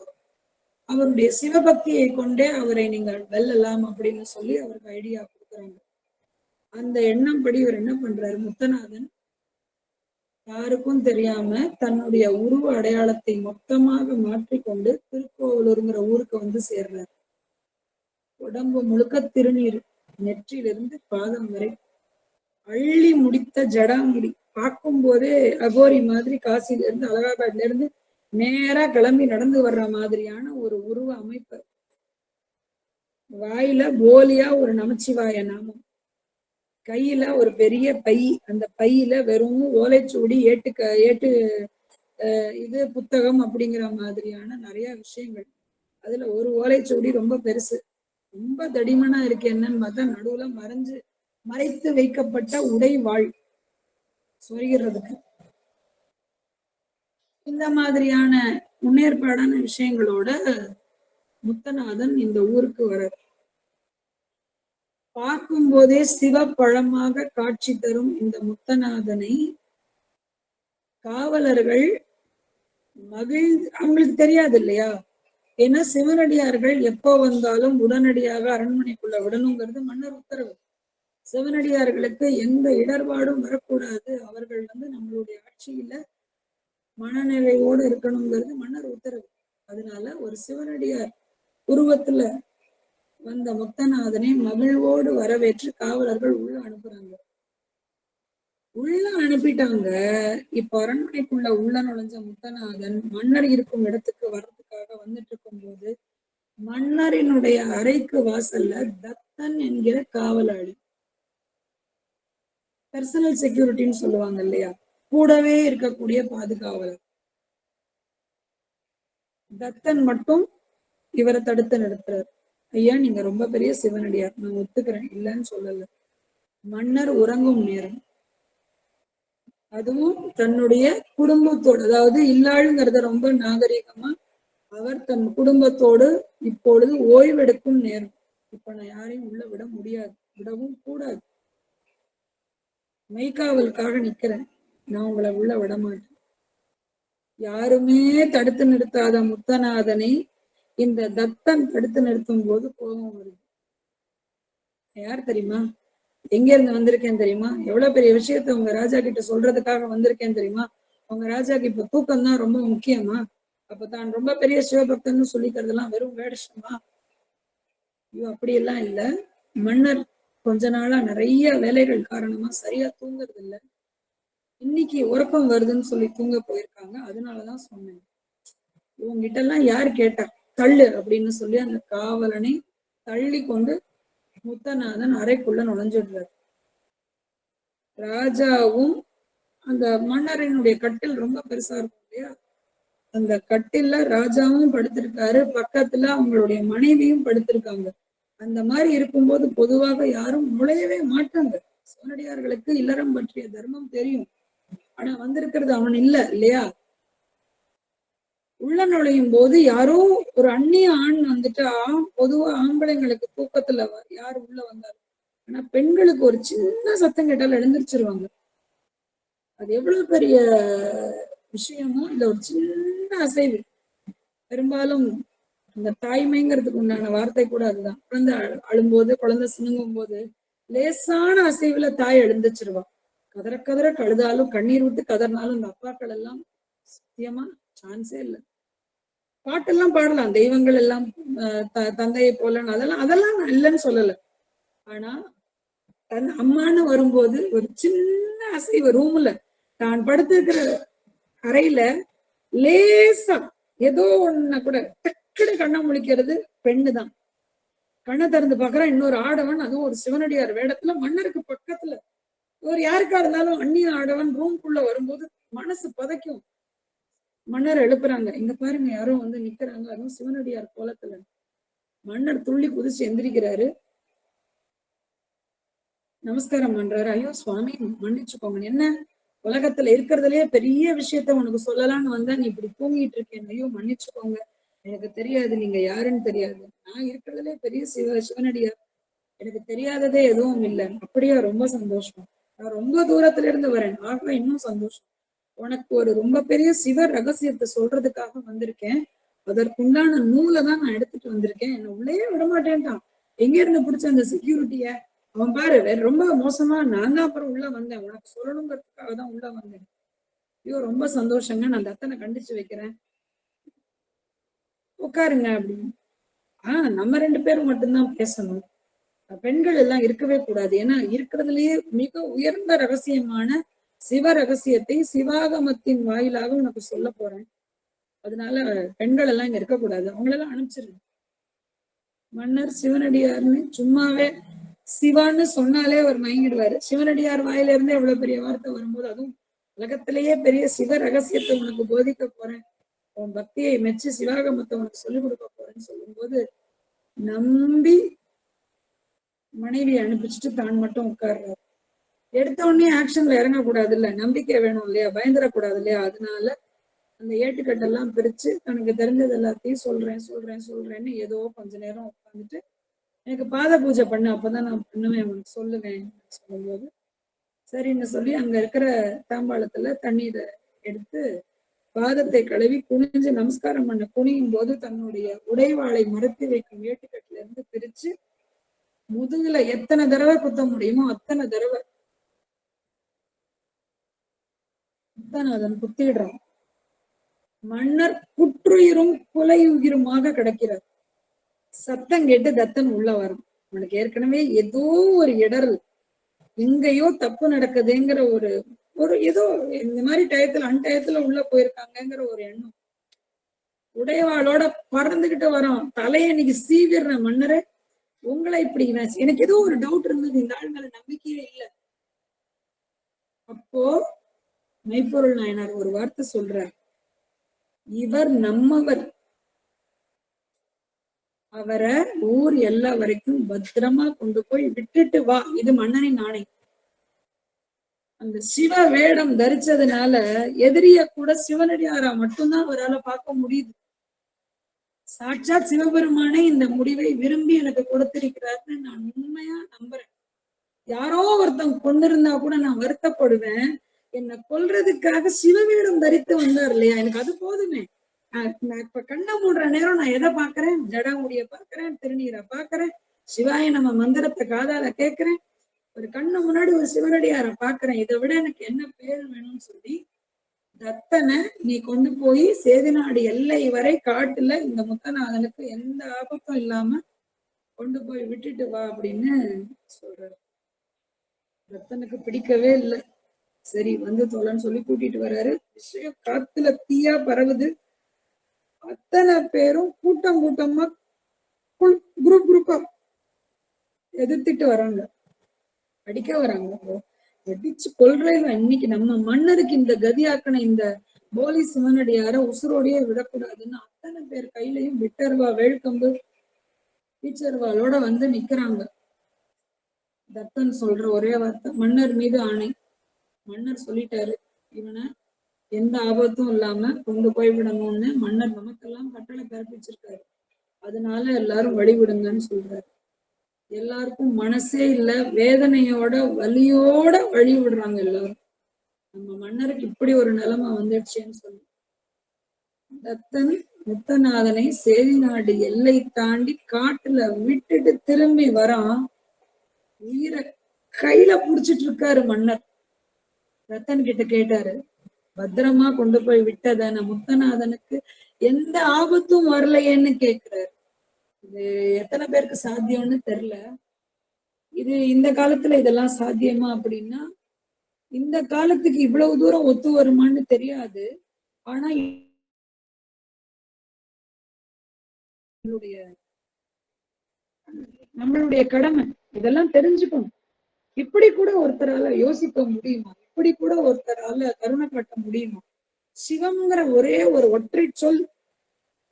அவருடைய சிவபக்தியை கொண்டே அவரை நீங்கள் வெல்லலாம் அப்படின்னு சொல்லி அவருக்கு ஐடியா கொடுக்குறாங்க. அந்த எண்ணம் படி இவர் என்ன பண்றாரு, முத்தநாதன் யாருக்கும் தெரியாம தன்னுடைய உருவ அடையாளத்தை மொத்தமாக மாற்றிக்கொண்டு திருக்கோவலூருங்கிற ஊருக்கு வந்து சேர்றாரு. உடம்பு முழுக்க திருநீர், நெற்றிலிருந்து பாதம் வரை அள்ளி முடித்த ஜடாமுடி. பார்க்கும் போதே அகோரி மாதிரி காசில இருந்து அலகாபாத்ல இருந்து நேரா கிளம்பி நடந்து வர்ற மாதிரியான ஒரு உருவ அமைப்பு. வாயில போலியா ஒரு நமச்சிவாய நாமம், கையில ஒரு பெரிய பை, அந்த பையில வெறும் ஓலைச்சுவடி, ஏட்டு இது புத்தகம் அப்படிங்கிற மாதிரியான நிறைய விஷயங்கள். அதுல ஒரு ஓலைச்சுவடி ரொம்ப பெருசு, ரொம்ப தடிமனா இருக்கு. என்னன்னு பார்த்தா நடுவுல மறைத்து வைக்கப்பட்ட உடை வாழ் சொருகிறதுக்கு. இந்த மாதிரியான முன்னேற்பாடான விஷயங்களோட முத்தநாதன் இந்த ஊருக்கு வர்றார். பார்க்கும் போதே சிவப்பழமாக காட்சி தரும் இந்த முத்தநாதனை காவலர்கள் அவங்களுக்கு தெரியாது இல்லையா? ஏன்னா சிவனடியார்கள் எப்போ வந்தாலும் உடனடியாக அரண்மனைக்குள்ள விடணுங்கிறது மன்னர் உத்தரவு. சிவனடியார்களுக்கு எந்த இடர்பாடும் வரக்கூடாது, அவர்கள் நம்மளுடைய ஆட்சியில மனநிறைவோடு இருக்கணுங்கிறது மன்னர் உத்தரவு. அதனால ஒரு சிவனடியார் உருவத்துல வந்த முத்தநாதனை மகிழ்வோடு வரவேற்று காவலர்கள் உள்ள அனுப்புறாங்க. உள்ள அனுப்பிட்டாங்க. இப்ப அரண்மனைக்குள்ள உள்ள நுழைஞ்ச முத்தநாதன் மன்னர் இருக்கும் இடத்துக்கு வர்றதுக்காக வந்துட்டு இருக்கும் போது மன்னரினுடைய அறைக்கு வாசல்ல தத்தன் என்கிற காவலாளி, பர்சனல் செக்யூரிட்டின்னு சொல்லுவாங்க இல்லையா, கூடவே இருக்கக்கூடிய பாதுகாவலர் தத்தன் மட்டும் இவரை தடுத்து நிறுத்துறாரு. ஐயா, நீங்க ரொம்ப பெரிய சிவனடியார், நான் ஒத்துக்கிறேன், இல்லைன்னு சொல்லல. மன்னர் உறங்கும் நேரம், அதுவும் தன்னுடைய குடும்பத்தோடு, அதாவது இல்லாளுங்கிறத ரொம்ப நாகரிகமா அவர் தன் குடும்பத்தோடு இப்பொழுது ஓய்வெடுக்கும் நேரம். இப்ப நான் யாரையும் உள்ள விட முடியாது, விடவும் கூடாது. மெய்காவலுக்காக நிக்கிறேன், நான் உங்களை உள்ள விட மாட்டேன். யாருமே தடுத்து நிறுத்தாத முத்தநாதனை இந்த தத்தன் தடுத்து நிறுத்தும் போது கோபம் வருது. யார் தெரியுமா? எங்க இருந்து வந்திருக்கேன் தெரியுமா? எவ்வளவு பெரிய விஷயத்த உங்க ராஜா கிட்ட சொல்றதுக்காக வந்திருக்கேன் தெரியுமா? உங்க ராஜாக்கு இப்ப தூக்கம் தான் ரொம்ப முக்கியமா? அப்ப தான் ரொம்ப பெரிய சிவபக்தன்னு சொல்லிக்கிறதெல்லாம் வெறும் வேடமா? ஐயோ, அப்படியெல்லாம் இல்ல. மன்னர் கொஞ்ச நாளா நிறைய வேலைகள் காரணமா சரியா தூங்குறது இல்லை. இன்னைக்கு உறக்கம் வருதுன்னு சொல்லி தூங்க போயிருக்காங்க. அதனாலதான் சொன்னேன். இவங்கிட்ட எல்லாம் யாரு கேட்டா? தள்ளு அப்படின்னு சொல்லி அந்த காவலனை தள்ளி கொண்டு முத்தநாதன் அறைக்குள்ள நுழைஞ்சிடுறாரு. ராஜாவும் அந்த மன்னரினுடைய கட்டில் ரொம்ப பெருசா இருக்கும் இல்லையா, அந்த கட்டில்ல ராஜாவும் படுத்திருக்காரு, பக்கத்துல அவங்களுடைய மனைவியும் படுத்திருக்காங்க. அந்த மாதிரி இருக்கும்போது பொதுவாக யாரும் நுழையவே மாட்டாங்க. சிவனடியார்களுக்கு இல்லறம் பற்றிய தர்மம் தெரியும். ஆனா வந்திருக்கிறது அவன் இல்லையா? உள்ள நுழையும் போது யாரோ ஒரு அந்நிய ஆண் வந்துட்டா பொதுவா ஆம்பளைங்களுக்கு தூக்கத்துல யாரு உள்ள வந்தாலும், ஆனா பெண்களுக்கு ஒரு சின்ன சத்தம் கேட்டாலும் எழுந்திருச்சிருவாங்க. அது எவ்வளவு பெரிய விஷயமோ இல்ல, ஒரு சின்ன அசைவு. பெரும்பாலும் அந்த தாய்மைங்கிறதுக்கு உண்டான வார்த்தை கூட அதுதான். குழந்தை அழும்போது, குழந்தை சினுங்கும் போது லேசான அசைவுல தாய் எழுந்திருச்சிருவா. கதற கதற கழுதாலும் கண்ணீர் விட்டு கதறினாலும் இந்த அப்பாக்கள் எல்லாம் சத்தியமா சான்ஸே இல்லை. பாட்டெல்லாம் பாடலாம், தெய்வங்கள் எல்லாம் தந்தையை போல, அதெல்லாம் அதெல்லாம் நான் இல்லைன்னு சொல்லல. ஆனா தன் அம்மான்னு வரும்போது ஒரு சின்ன அசைவு ரூம்ல, தான் படுத்திருக்கிற அறையில லேசா ஏதோ ஒண்ணு கூட டக்குனு கண்ணை முழிக்கிறது பெண்ணுதான். கண்ணை திறந்து பாக்குறா இன்னொரு ஆடவன், அதுவும் ஒரு சிவனடியார் வேடத்துல, மன்னருக்கு பக்கத்துல. ஒரு யாருக்கா இருந்தாலும் அந்நிய ஆடவன் ரூம்குள்ள வரும்போது மனசு பதைக்கும். மன்னர் எழுப்புறாங்க, இங்க பாருங்க யாரோ வந்து நிக்கிறாங்க, அதுவும் சிவனடியார் கோலத்துல. மன்னர் துள்ளி குதிச்சு எந்திரிக்கிறாரு, நமஸ்காரம் பண்றாரு. ஐயோ சுவாமி மன்னிச்சுக்கோங்க, என்ன உலகத்துல இருக்கிறதுலயே பெரிய விஷயத்த உனக்கு சொல்லலாம்னு வந்தா நீ இப்படி தூங்கிட்டு இருக்கேன், ஐயோ மன்னிச்சுக்கோங்க, எனக்கு தெரியாது, நீங்க யாருன்னு தெரியாது, நான் இருக்கிறதுலே பெரிய சிவனடியார், எனக்கு தெரியாததே எதுவும் இல்லை. அப்படியா, ரொம்ப சந்தோஷம், நான் ரொம்ப தூரத்துல இருந்து வரேன், ஆக இன்னும் சந்தோஷம், உனக்கு ஒரு ரொம்ப பெரிய சிவ ரகசியத்தை சொல்றதுக்காக வந்திருக்கேன், அதற்குண்டான நூலை தான் நான் எடுத்துட்டு வந்திருக்கேன், என்ன உள்ளே விட மாட்டேன்ட்டான். எங்க இருந்து பிடிச்ச அந்த செக்யூரிட்டிய அவன் பாரு, ரொம்ப மோசமா, நான் தான் அப்புறம் உள்ள வந்தேன், உனக்கு சொல்லணுங்கிறதுக்காக தான் உள்ள வந்தேன். ஐயோ ரொம்ப சந்தோஷங்க, நான் தத்தனை கண்டிச்சு வைக்கிறேன், உட்காருங்க அப்படின்னு. நம்ம 2 பேரும் மட்டும்தான் பேசணும், பெண்கள் எல்லாம் இருக்கவே கூடாது, ஏன்னா இருக்கிறதுலயே மிக உயர்ந்த ரகசியமான சிவ ரகசியத்தை சிவாகமத்தின் வாயிலாக உனக்கு சொல்ல போறேன், அதனால பெண்கள் எல்லாம் இங்க இருக்கக்கூடாது, அவங்களெல்லாம் அனுப்பிச்சிருங்க. மன்னர் சிவனடியார்னு சும்மாவே சிவான்னு சொன்னாலே அவர் மயங்கிடுவாரு. சிவனடியார் வாயில இருந்து எவ்வளவு பெரிய வார்த்தை வரும்போது, அதுவும் உலகத்திலேயே பெரிய சிவ ரகசியத்தை உனக்கு போதிக்க போறேன், உன் பக்தியை மெச்சு சிவாகமத்தை உனக்கு சொல்லிக் கொடுக்க போறேன்னு சொல்லும்போது நம்பி மனைவி அனுப்பிச்சுட்டு தான் மட்டும் உட்கார்றாரு. எடுத்த உடனே ஆக்ஷன்ல இறங்கக்கூடாது இல்ல, நம்பிக்கை வேணும் இல்லையா, பயந்துடக்கூடாது இல்லையா, அதனால அந்த ஏட்டுக்கட்டெல்லாம் பிரிச்சு தனக்கு தெரிஞ்சது எல்லாத்தையும் சொல்றேன்னு ஏதோ கொஞ்ச நேரம் உட்காந்துட்டு, எனக்கு பாத பூஜை பண்ணு, அப்பதான் நான் பண்ணுவேன், உனக்கு சொல்லுவேன் சொல்லும்போது சரின்னு சொல்லி அங்க இருக்கிற தாம்பாளத்துல தண்ணீரை எடுத்து பாதத்தை கழுவி குனிஞ்சு நமஸ்காரம் பண்ண குனியும் போது தன்னுடைய உடைவாளை மறுத்து வைக்கும் ஏட்டுக்கட்டுல இருந்து பிரிச்சு முதுகுல எத்தனை தடவை குத்த முடியுமோ அத்தனை தடவை அதன் குத்திடுறான். மன்னர் குற்றுயிரும் குலையுயிருமாக கிடக்கிறார். சத்தம் கேட்டு தத்தன் உள்ள வரும். அவனுக்கு ஏற்கனவே ஏதோ ஒரு இடரல், எங்கேயோ தப்பு நடக்குதுங்கிற ஒரு ஏதோ இந்த மாதிரி டயத்துல அன்டயத்துல உள்ள போயிருக்காங்கிற ஒரு எண்ணம். உடையவாளோட பறந்துகிட்டு வரோம், தலையை இன்னைக்கு சீவிடுற மன்னரை, உங்களை இப்படி எனக்கு ஏதோ ஒரு டவுட் இருந்தது, இந்த ஆள் மேல நம்பிக்கையே இல்லை. அப்போ மெய்ப்பொருள் நாயனார் ஒரு வார்த்தை சொல்றார், இவர் நம்மவர், அவரை ஊர் எல்லா வரைக்கும் பத்திரமா கொண்டு போய் விட்டுட்டு வா, இது மன்னனின் ஆணை. அந்த சிவ வேடம் தரிச்சதுனால எதிரிய கூட சிவனடியாரா மட்டும்தான் அவரால் பார்க்க முடியுது. சாட்சாத் சிவபெருமானே இந்த முடிவை விரும்பி எனக்கு கொடுத்திருக்கிறாருன்னு நான் உண்மையா நம்புறேன். யாரோ ஒருத்தன் கொண்டிருந்தா கூட நான் வருத்தப்படுவேன், என்னை கொல்றதுக்காக சிவவேடம் தரித்து வந்தார் இல்லையா, எனக்கு அது போதுமே. நான் இப்ப கண்ணை மூடுற நேரம் நான் எதை பாக்குறேன், ஜடாமுடிய பாக்குறேன், திருநீரை பாக்குறேன், சிவாய நம்ம மந்திரத்தை காதால கேட்கிறேன், ஒரு கண்ணு முன்னாடி ஒரு சிவனடியாரை பாக்குறேன், இதை விட எனக்கு என்ன பேரு வேணும்னு சொல்லி தத்தனை நீ கொண்டு போய் சேதிநாடு எல்லை வரை காட்டுல இந்த முத்தநாதனுக்கு எந்த ஆபத்தும் இல்லாம கொண்டு போய் விட்டுட்டு வா அப்படின்னு சொல்றாரு. தத்தனுக்கு பிடிக்கவே இல்லை. சரி வந்து தோலன்னு சொல்லி கூட்டிட்டு வர்றாரு. விஷயம் காத்துல தீயா பரவுது. அத்தனை பேரும் கூட்டம் கூட்டமா குரூப் குரூப்பா எதிர்த்துட்டு வராங்க, அடிக்க வராங்க, அடிச்சு கொள்றேன். இன்னைக்கு நம்ம மன்னருக்கு இந்த கதியாக்கன இந்த போலி சிவனடியார உசுரோடையே விடக்கூடாதுன்னு அத்தனை பேர் கையிலையும் விட்டர்வா வேழ்கம்பு பீச்சர்வாளோட வந்து நிக்கிறாங்க. தத்தன் சொல்ற ஒரே வார்த்தை, மன்னர் மீது ஆணை. மன்னர் சொல்லிட்டாரு, இவனை எந்த ஆபத்தும் இல்லாம கொண்டு போய்விடணும்னு மன்னர் நமக்கெல்லாம் கட்டளை பிறப்பிச்சிருக்காரு, அதனால எல்லாரும் வழிவிடுங்கன்னு சொல்றாரு. எல்லாருக்கும் மனசே இல்ல, வேதனையோட வலியோட வழி விடுறாங்க எல்லாரும். நம்ம மன்னருக்கு இப்படி ஒரு நிலைமை வந்துடுச்சேன்னு சொல்லி தத்தன் முத்தநாதனை சேதிநாடு எல்லை தாண்டி காட்டுல விட்டுட்டு திரும்பி வரான். உயிரை கையில புடிச்சிட்டு இருக்காரு மன்னர். தத்தன் கிட்ட கேட்டாரு, பத்திரமா கொண்டு போய் விட்டதான முத்தநாதனுக்கு எந்த ஆபத்தும் வரலையேன்னு கேக்குறாரு. இது எத்தனை பேருக்கு சாத்தியம்னு தெரியல. இது இந்த காலத்துல இதெல்லாம் சாத்தியமா அப்படின்னா இந்த காலத்துக்கு இவ்வளவு தூரம் ஒத்து வருமான்னு தெரியாது. ஆனா நம்மளுடைய கடமை இதெல்லாம் தெரிஞ்சுக்கணும். இப்படி கூட ஒருத்தரால யோசிக்க முடியுமா? இப்படி கூட ஒருத்தரால கருணை காட்ட முடியுமா? சிவம்ங்கிற ஒரே ஒரு ஒற்றை சொல்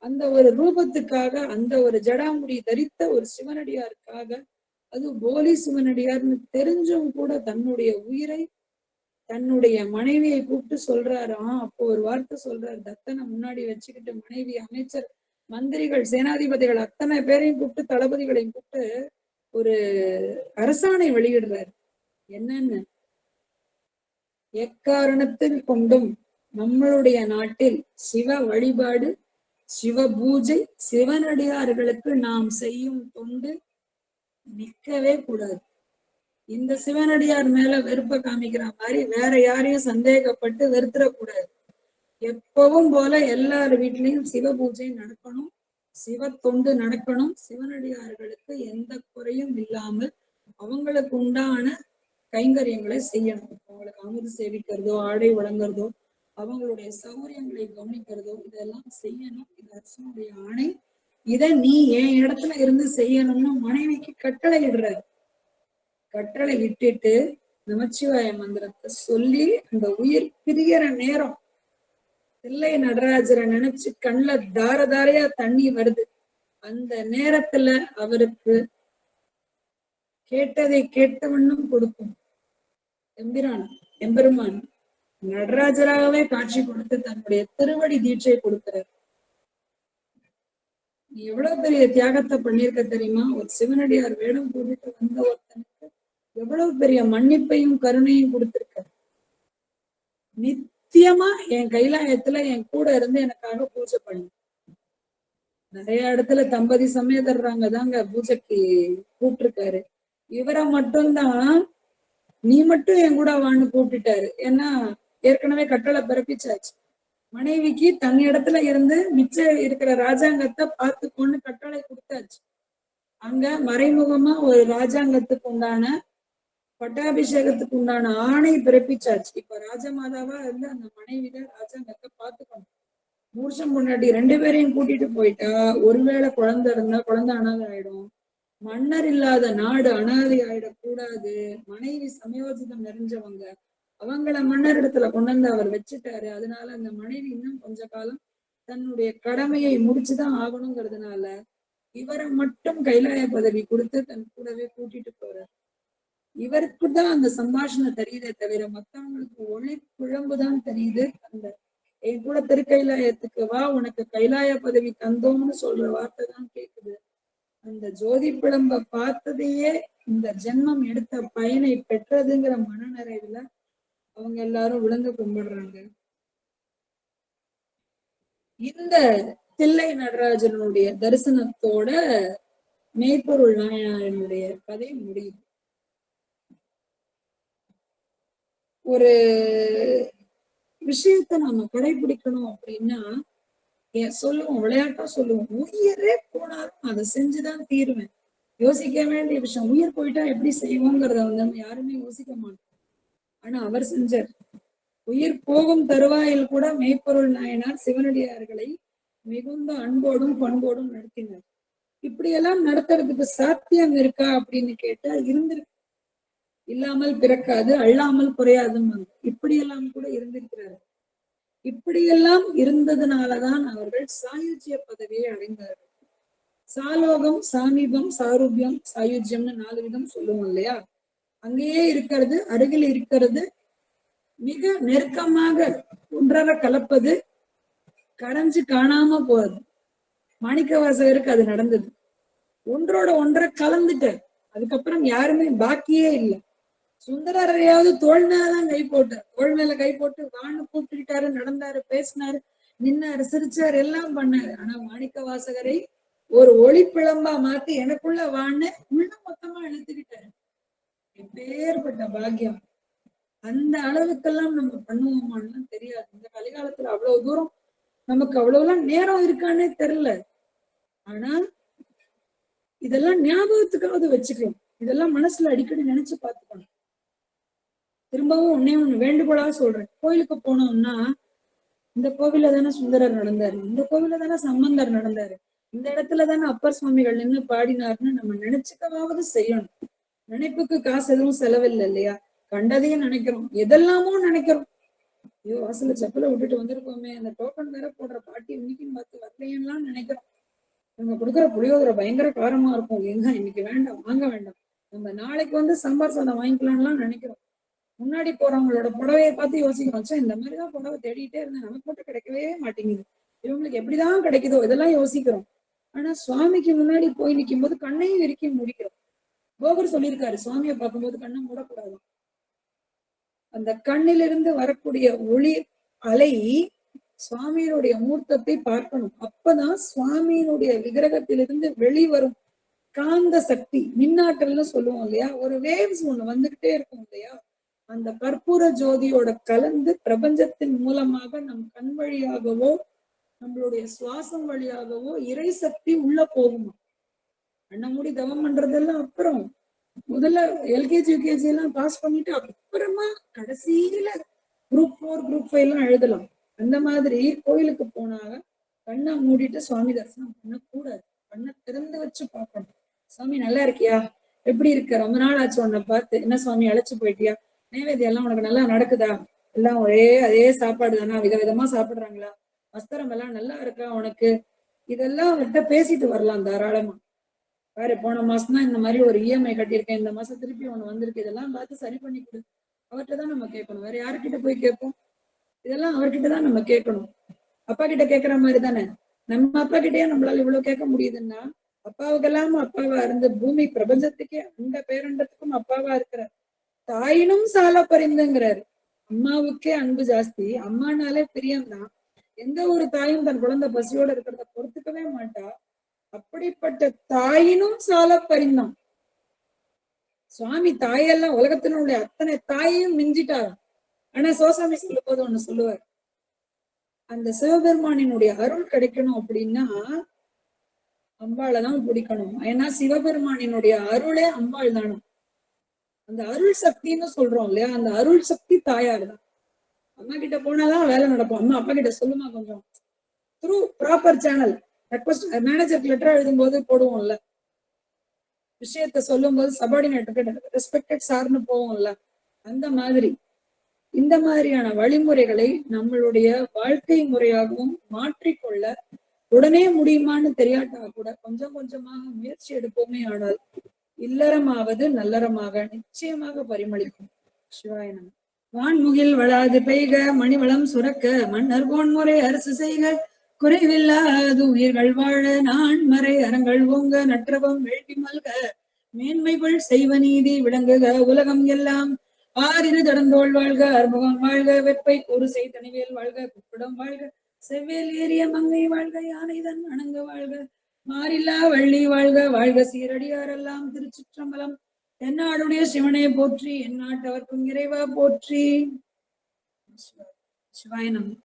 அந்த ஒரு ரூபத்துக்காக, அந்த ஒரு ஜடாமுடி தரித்த ஒரு சிவனடியாருக்காக, அது போலி சிவனடியார்னு தெரிஞ்சும் கூட தன்னுடைய உயிரை தன்னுடைய மனைவியை கூப்பிட்டு சொல்றாராம். அப்போ ஒரு வார்த்தை சொல்றாரு. தத்தனை முன்னாடி வச்சுக்கிட்டு மனைவி, அமைச்சர், மந்திரிகள், சேனாதிபதிகள் அத்தனை பேரையும் கூப்பிட்டு, தளபதிகளையும் கூப்பிட்டு ஒரு அரசாணை வெளியிடுறாரு. என்னன்னு, எக்காரணத்தில் கொண்டும் நம்மளுடைய நாட்டில் சிவ வழிபாடு, சிவ பூஜை, சிவனடியார்களுக்கு நாம் செய்யும் தொண்டு நிற்கவே கூடாது. இந்த சிவனடியார் மேல வெறுப்ப காமிக்கிற மாதிரி வேற யாரையும் சந்தேகப்பட்டு வெறுத்துடக்கூடாது. எப்பவும் போல எல்லார் வீட்லயும் சிவ பூஜை நடக்கணும், சிவ தொண்டு நடக்கணும். சிவனடியார்களுக்கு எந்த குறையும் இல்லாமல் அவங்களுக்கு உண்டான கைங்கரியங்களை செய்யணும். அவங்களுக்கு அமுது சேவிக்கிறதோ, ஆடை வழங்குறதோ, அவங்களுடைய சௌகரியங்களை கவனிக்கிறதோ இதெல்லாம் செய்யணும். இது அரசனுடைய ஆணை. இதை நீ என் இடத்துல இருந்து செய்யணும்னு மனைவிக்கு கட்டளை இடுறாரு. கட்டளை இட்டுட்டு நமச்சிவாய மந்திரத்தை சொல்லி அந்த உயிர் பிரியற நேரம் தில்லை நடராஜரை நினைச்சு கண்ணுல தார தாரையா தண்ணி வருது. அந்த நேரத்துல அவருக்கு கேட்டதை கேட்டவண்ணும் கொடுக்கும் எம்பிரான் எம்பெருமான் நடராஜராகவே காட்சி கொடுத்து தன்னுடைய திருவடி தீட்சை கொடுக்கிறார். நீ எவ்வளவு பெரிய தியாகத்தை பண்ணிருக்க தெரியுமா? ஒரு சிவனடியார் வேடம் போட்டுட்டு வந்த ஒருத்தனுக்கு எவ்வளவு பெரிய மன்னிப்பையும் கருணையும் கொடுத்திருக்க. நித்தியமா என் கைலாயத்துல என் கூட இருந்து எனக்காக பூஜை பண்ணு. நிறைய இடத்துல தம்பதி சமேதர்றாங்க தாங்க பூஜைக்கு கூப்பிட்டுருக்காரு. இவரை மட்டும்தான் நீ மட்டும் என் கூட வான்னு கூப்பிட்டுட்டாரு. ஏன்னா ஏற்கனவே கட்டளை பிறப்பிச்சாச்சு. மனைவிக்கு தன் இடத்துல இருந்து மிச்ச இருக்கிற ராஜாங்கத்தை பார்த்துக்கொண்டு கட்டளை கொடுத்தாச்சு. அங்க மறைமுகமா ஒரு ராஜாங்கத்துக்கு உண்டான பட்டாபிஷேகத்துக்கு உண்டான ஆணை பிறப்பிச்சாச்சு. இப்ப ராஜமாதாவா இருந்து அந்த மனைவிதான் ராஜாங்கத்தை பார்த்துக்கணும். மூர்ஷம் முன்னாடி 2 பேரையும் கூட்டிட்டு போயிட்டா ஒருவேளை குழந்தை இருந்தா குழந்தை அனாதை ஆயிடும். மன்னர் இல்லாத நாடு அனாதை ஆயிடக்கூடாது. மனைவி சமயோஜிதம் நிறைஞ்சவங்க, அவங்கள மன்னர் இடத்துல கொண்டு வந்து அவர் வச்சுட்டாரு. அதனால அந்த மனைவி இன்னும் கொஞ்ச காலம் தன்னுடைய கடமையை முடிச்சுதான் ஆகணுங்கிறதுனால இவரை மட்டும் கைலாய பதவி கொடுத்து தன் கூடவே கூட்டிட்டு போறார். இவருக்குதான் அந்த சம்பாஷணம் தெரியுதே தவிர மத்தவங்களுக்கு ஒளி குழம்புதான் தெரியுது. அந்த என் கூட திருக்கைலாயத்துக்கு வா, உனக்கு கைலாய பதவி தந்தோம்னு சொல்ற வார்த்தை தான் கேக்குது. அந்த ஜோதி பிழம்ப பார்த்ததையே இந்த ஜென்மம் எடுத்த பயனை பெற்றதுங்கிற மனநிறைவுல அவங்க எல்லாரும் விழுந்து கும்பிடுறாங்க. இந்த தில்லை நடராஜனுடைய தரிசனத்தோட மெய்ப்பொருள் நாயனாரினுடைய கதை முடியுது. ஒரு விஷயத்த நாம கடைபிடிக்கணும் அப்படின்னா சொல்லுவோம், விளையாட்டா சொல்லுவோம், உயிரே போனாலும் அதை செஞ்சுதான் தீருவேன். யோசிக்க வேண்டிய விஷயம். உயிர் போயிட்டா எப்படி செய்வோங்கிறத வந்து யாருமே யோசிக்க மாட்டோம். ஆனா அவர் செஞ்சார். உயிர் போகும் தருவாயில் கூட மெய்ப்பொருள் நாயனார் சிவனடியார்களை மிகுந்த அன்போடும் பண்போடும் நடத்தினார். இப்படியெல்லாம் நடத்துறதுக்கு சாத்தியம் இருக்கா அப்படின்னு கேட்டா இருந்திருக்கு. இல்லாமல் பிறக்காது, அள்ளாமல் குறையாதுன்னு இப்படியெல்லாம் கூட இருந்திருக்கிறார்கள். இப்படியெல்லாம் இருந்ததுனாலதான் அவர்கள் சாயுஜ்ய பதவியை அடைந்தார்கள். சாலோகம், சாமீபம், சாரூபியம், சாயுஜ்யம்னு 4 விதம் சொல்லுவோம் இல்லையா? அங்கேயே இருக்கிறது, அருகில் இருக்கிறது, மிக நெருக்கமாக ஒன்றரை கலப்பது, கரைஞ்சு காணாம போறது. மாணிக்கவாசகருக்கு அது நடந்தது. ஒன்றோட ஒன்றை கலந்துட்டு அதுக்கப்புறம் யாருமே பாக்கியே இல்லை. சுந்தரரையாவது தோல் மேலதான் கை போட்டார். தோல் மேல கை போட்டு வான்னு கூப்பிட்டுக்கிட்டாரு, நடந்தாரு, பேசினாரு, நின்னாரு, சிரிச்சாரு, எல்லாம் பண்ணாரு. ஆனா மாணிக்க வாசகரை ஒரு ஒளிப்பிழம்பா மாத்தி எனக்குள்ள வான்னு உள்ள மொத்தமா இழுத்துக்கிட்டாரு. எப்பேற்பட்ட பாக்கியம்! அந்த அளவுக்கெல்லாம் நம்ம பண்ணுவோமான்னு தெரியாது. இந்த கலிகாலத்துல அவ்வளவு தூரம் நமக்கு அவ்வளவுலாம் நேரம் இருக்கானே தெரியல. ஆனா இதெல்லாம் ஞாபகத்துக்காவது வச்சுக்கலாம். இதெல்லாம் மனசுல அடிக்கடி நினைச்சு பார்த்துக்கணும். திரும்பவும் ஒண்ணு வேண்டுகோளா சொல்றேன். கோயிலுக்கு போனோம்னா இந்த கோவில்ல தானே சுந்தரர் நடந்தாரு, இந்த கோவில்ல தானே சம்பந்தர் நடந்தாரு, இந்த இடத்துல தானே அப்பர் சுவாமிகள் நின்று பாடினாருன்னு நம்ம நினைச்சுக்கவாவது செய்யணும். நினைப்புக்கு காசு எதுவும் செலவில்லை இல்லையா? கண்டதையும் நினைக்கிறோம், எதெல்லாமோ நினைக்கிறோம். ஐயோ வாசல்ல செப்பலை விட்டுட்டு வந்திருக்கோமே, அந்த டோக்கன் வேற போடுற பாட்டி இன்னைக்குன்னு பார்த்து வரலையெல்லாம் நினைக்கிறோம். நம்ம கொடுக்குற புளியோதரை பயங்கர காரமா இருக்கும், எங்க இன்னைக்கு வேண்டாம், வாங்க வேண்டாம், நம்ம நாளைக்கு வந்து சாம்பார் சாதம் வாங்கிக்கலாம்லாம் நினைக்கிறோம். முன்னாடி போறவங்களோட புடவையை பார்த்து யோசிக்கிறோம், இந்த மாதிரிதான் புடவை தேடிட்டே இருந்தேன், நமக்கு மட்டும் கிடைக்கவே மாட்டேங்குது, இவங்களுக்கு எப்படிதான் கிடைக்குதோ, இதெல்லாம் யோசிக்கிறோம். ஆனா சுவாமிக்கு முன்னாடி போய் நிற்கும் போது கண்ணையும் இறுக்கி முடிக்கிறோம். போகர் சொல்லியிருக்காரு, சுவாமியை பார்க்கும்போது கண்ணை மூடக்கூடாது. அந்த கண்ணிலிருந்து வரக்கூடிய ஒளி அலை சுவாமியினுடைய மூர்த்தத்தை பார்க்கணும். அப்பதான் சுவாமியினுடைய விக்கிரகத்திலிருந்து வெளிவரும் காந்த சக்தி, மின்னாற்றல்னு சொல்லுவோம் இல்லையா, ஒரு வேவ்ஸ் ஒண்ணு வந்துகிட்டே இருக்கும் இல்லையா, அந்த கற்பூர ஜோதியோட கலந்து பிரபஞ்சத்தின் மூலமாக நம் கண் வழியாகவோ நம்மளுடைய சுவாசம் வழியாகவோ இறை சக்தி உள்ள போகுமா. அண்ணன் மூடி தவம் பண்றதெல்லாம் அப்புறம், முதல்ல எல்கேஜி யூகேஜி எல்லாம் பாஸ் பண்ணிட்டு அப்புறமா கடைசியில குரூப் 4 குரூப் 5 எல்லாம் எழுதலாம். அந்த மாதிரி கோயிலுக்கு போனாக கண்ணை மூடிட்டு சுவாமி தரிசனம் பண்ணக்கூடாது, கண்ணை திறந்து வச்சு பார்க்கணும். சுவாமி நல்லா இருக்கியா, எப்படி இருக்க, ரொம்ப நாள் ஆச்சு உன்னை பார்த்து, என்ன சுவாமி அழைச்சு போயிட்டியா, நைவேத்தியம் எல்லாம் உனக்கு நல்லா நடக்குதா, எல்லாம் ஒரே அதே சாப்பாடு தானா, விதவிதமா சாப்பிடுறாங்களா, வஸ்திரம் எல்லாம் நல்லா இருக்கா உனக்கு, இதெல்லாம் அவர்கிட்ட பேசிட்டு வரலாம் தாராளமா. பாரு போன மாசம் தான் இந்த மாதிரி ஒரு இஎம்ஐ கட்டியிருக்கேன், இந்த மாசம் திருப்பி ஒண்ணு வந்திருக்கு, இதெல்லாம் பார்த்து சரி பண்ணி கொடு. அவர்கிட்ட தான் நம்ம கேட்கணும், வேற யாருக்கிட்ட போய் கேட்போம்? இதெல்லாம் அவர்கிட்ட தான் நம்ம கேட்கணும். அப்பா கிட்ட கேட்கிற மாதிரி தானே. நம்ம அப்பா கிட்டயே நம்மளால இவ்வளவு கேட்க முடியுதுன்னா, அப்பாவுக்கெல்லாம் அப்பாவா இருந்து பூமி பிரபஞ்சத்துக்கே அந்த பேரண்டத்துக்கும் அப்பாவா இருக்கிற தாயினும் சால பரிந்துங்கிறாரு. அம்மாவுக்கே அன்பு ஜாஸ்தி, அம்மானாலே பிரியம்தான். எந்த ஒரு தாயும் தன் குழந்தை பசியோட இருக்கிறத பொறுத்துக்கவே மாட்டா. அப்படிப்பட்ட தாயினும் சால பரிந்தான். சுவாமி தாயெல்லாம் உலகத்தினுடைய அத்தனை தாயையும் மிஞ்சிட்டார். ஆனா சோசாமி சொல்லும் போது ஒண்ணு சொல்லுவார், அந்த சிவபெருமானினுடைய அருள் கிடைக்கணும் அப்படின்னா அம்பாளைதான் பிடிக்கணும். ஏன்னா சிவபெருமானினுடைய அருளே அம்பாள் தானும். அந்த அருள் சக்தின்னு சொல்றோம் இல்லையா, அந்த அருள் சக்தி தாயார் தான். அம்மா கிட்ட போனாதான் வேலை நடக்கும். அம்மா அப்பா கிட்ட சொல்லுமா கொஞ்சம், த்ரூ ப்ராப்பர் சேனல் ரெக்வஸ்ட், மேனேஜருக்கு லெட்டர் எழுதும் போது போடுவோம்ல, விஷயத்த சொல்லும் போது சபார்டினேட் ரெஸ்பெக்டட் சார்னு போவோம்ல, அந்த மாதிரி இந்த மாதிரியான வழிமுறைகளை நம்மளுடைய வாழ்க்கை முறையாகவும் மாற்றிக்கொள்ள உடனே முடியுமான்னு தெரியாட்டா கூட கொஞ்சம் கொஞ்சமாக முயற்சி எடுப்போமே, ஆனால் இல்லறமாவது நல்லறமாக நிச்சயமாக பரிமளிக்கும். சிவாயனம். வான்முகில் வளாது பெய்க, மணிவளம் சுரக்க, மன்னர் கோன்முறை அரசு செய்க, குறைவில்லாது உயிர்கள் வாழ, நான்மறை அறங்கள் ஓங்க, நற்றவம் வேள்வி மல்க, மேன்மைகள் செய்வ நீதி விளங்குக, உலகம் எல்லாம் ஆறிரு தடந்தோள் வாழ்க, அறுமுகம் வாழ்க, வெப்பை ஒரு செய் தனிவேல் வாழ்க, குப்பிடம் வாழ்க, செவ்வேல் ஏறிய மங்கை வாழ்க, யானைதன் அணங்கு வாழ்க, மாறில்லா வள்ளி வாழ்க, வாழ்க சீரடியாரெல்லாம். திருச்சிற்றம்பலம். தென்னாடுடைய சிவனை போற்றி, எந்நாட்டவர்க்கும் இறைவா போற்றி. சிவாய நமः.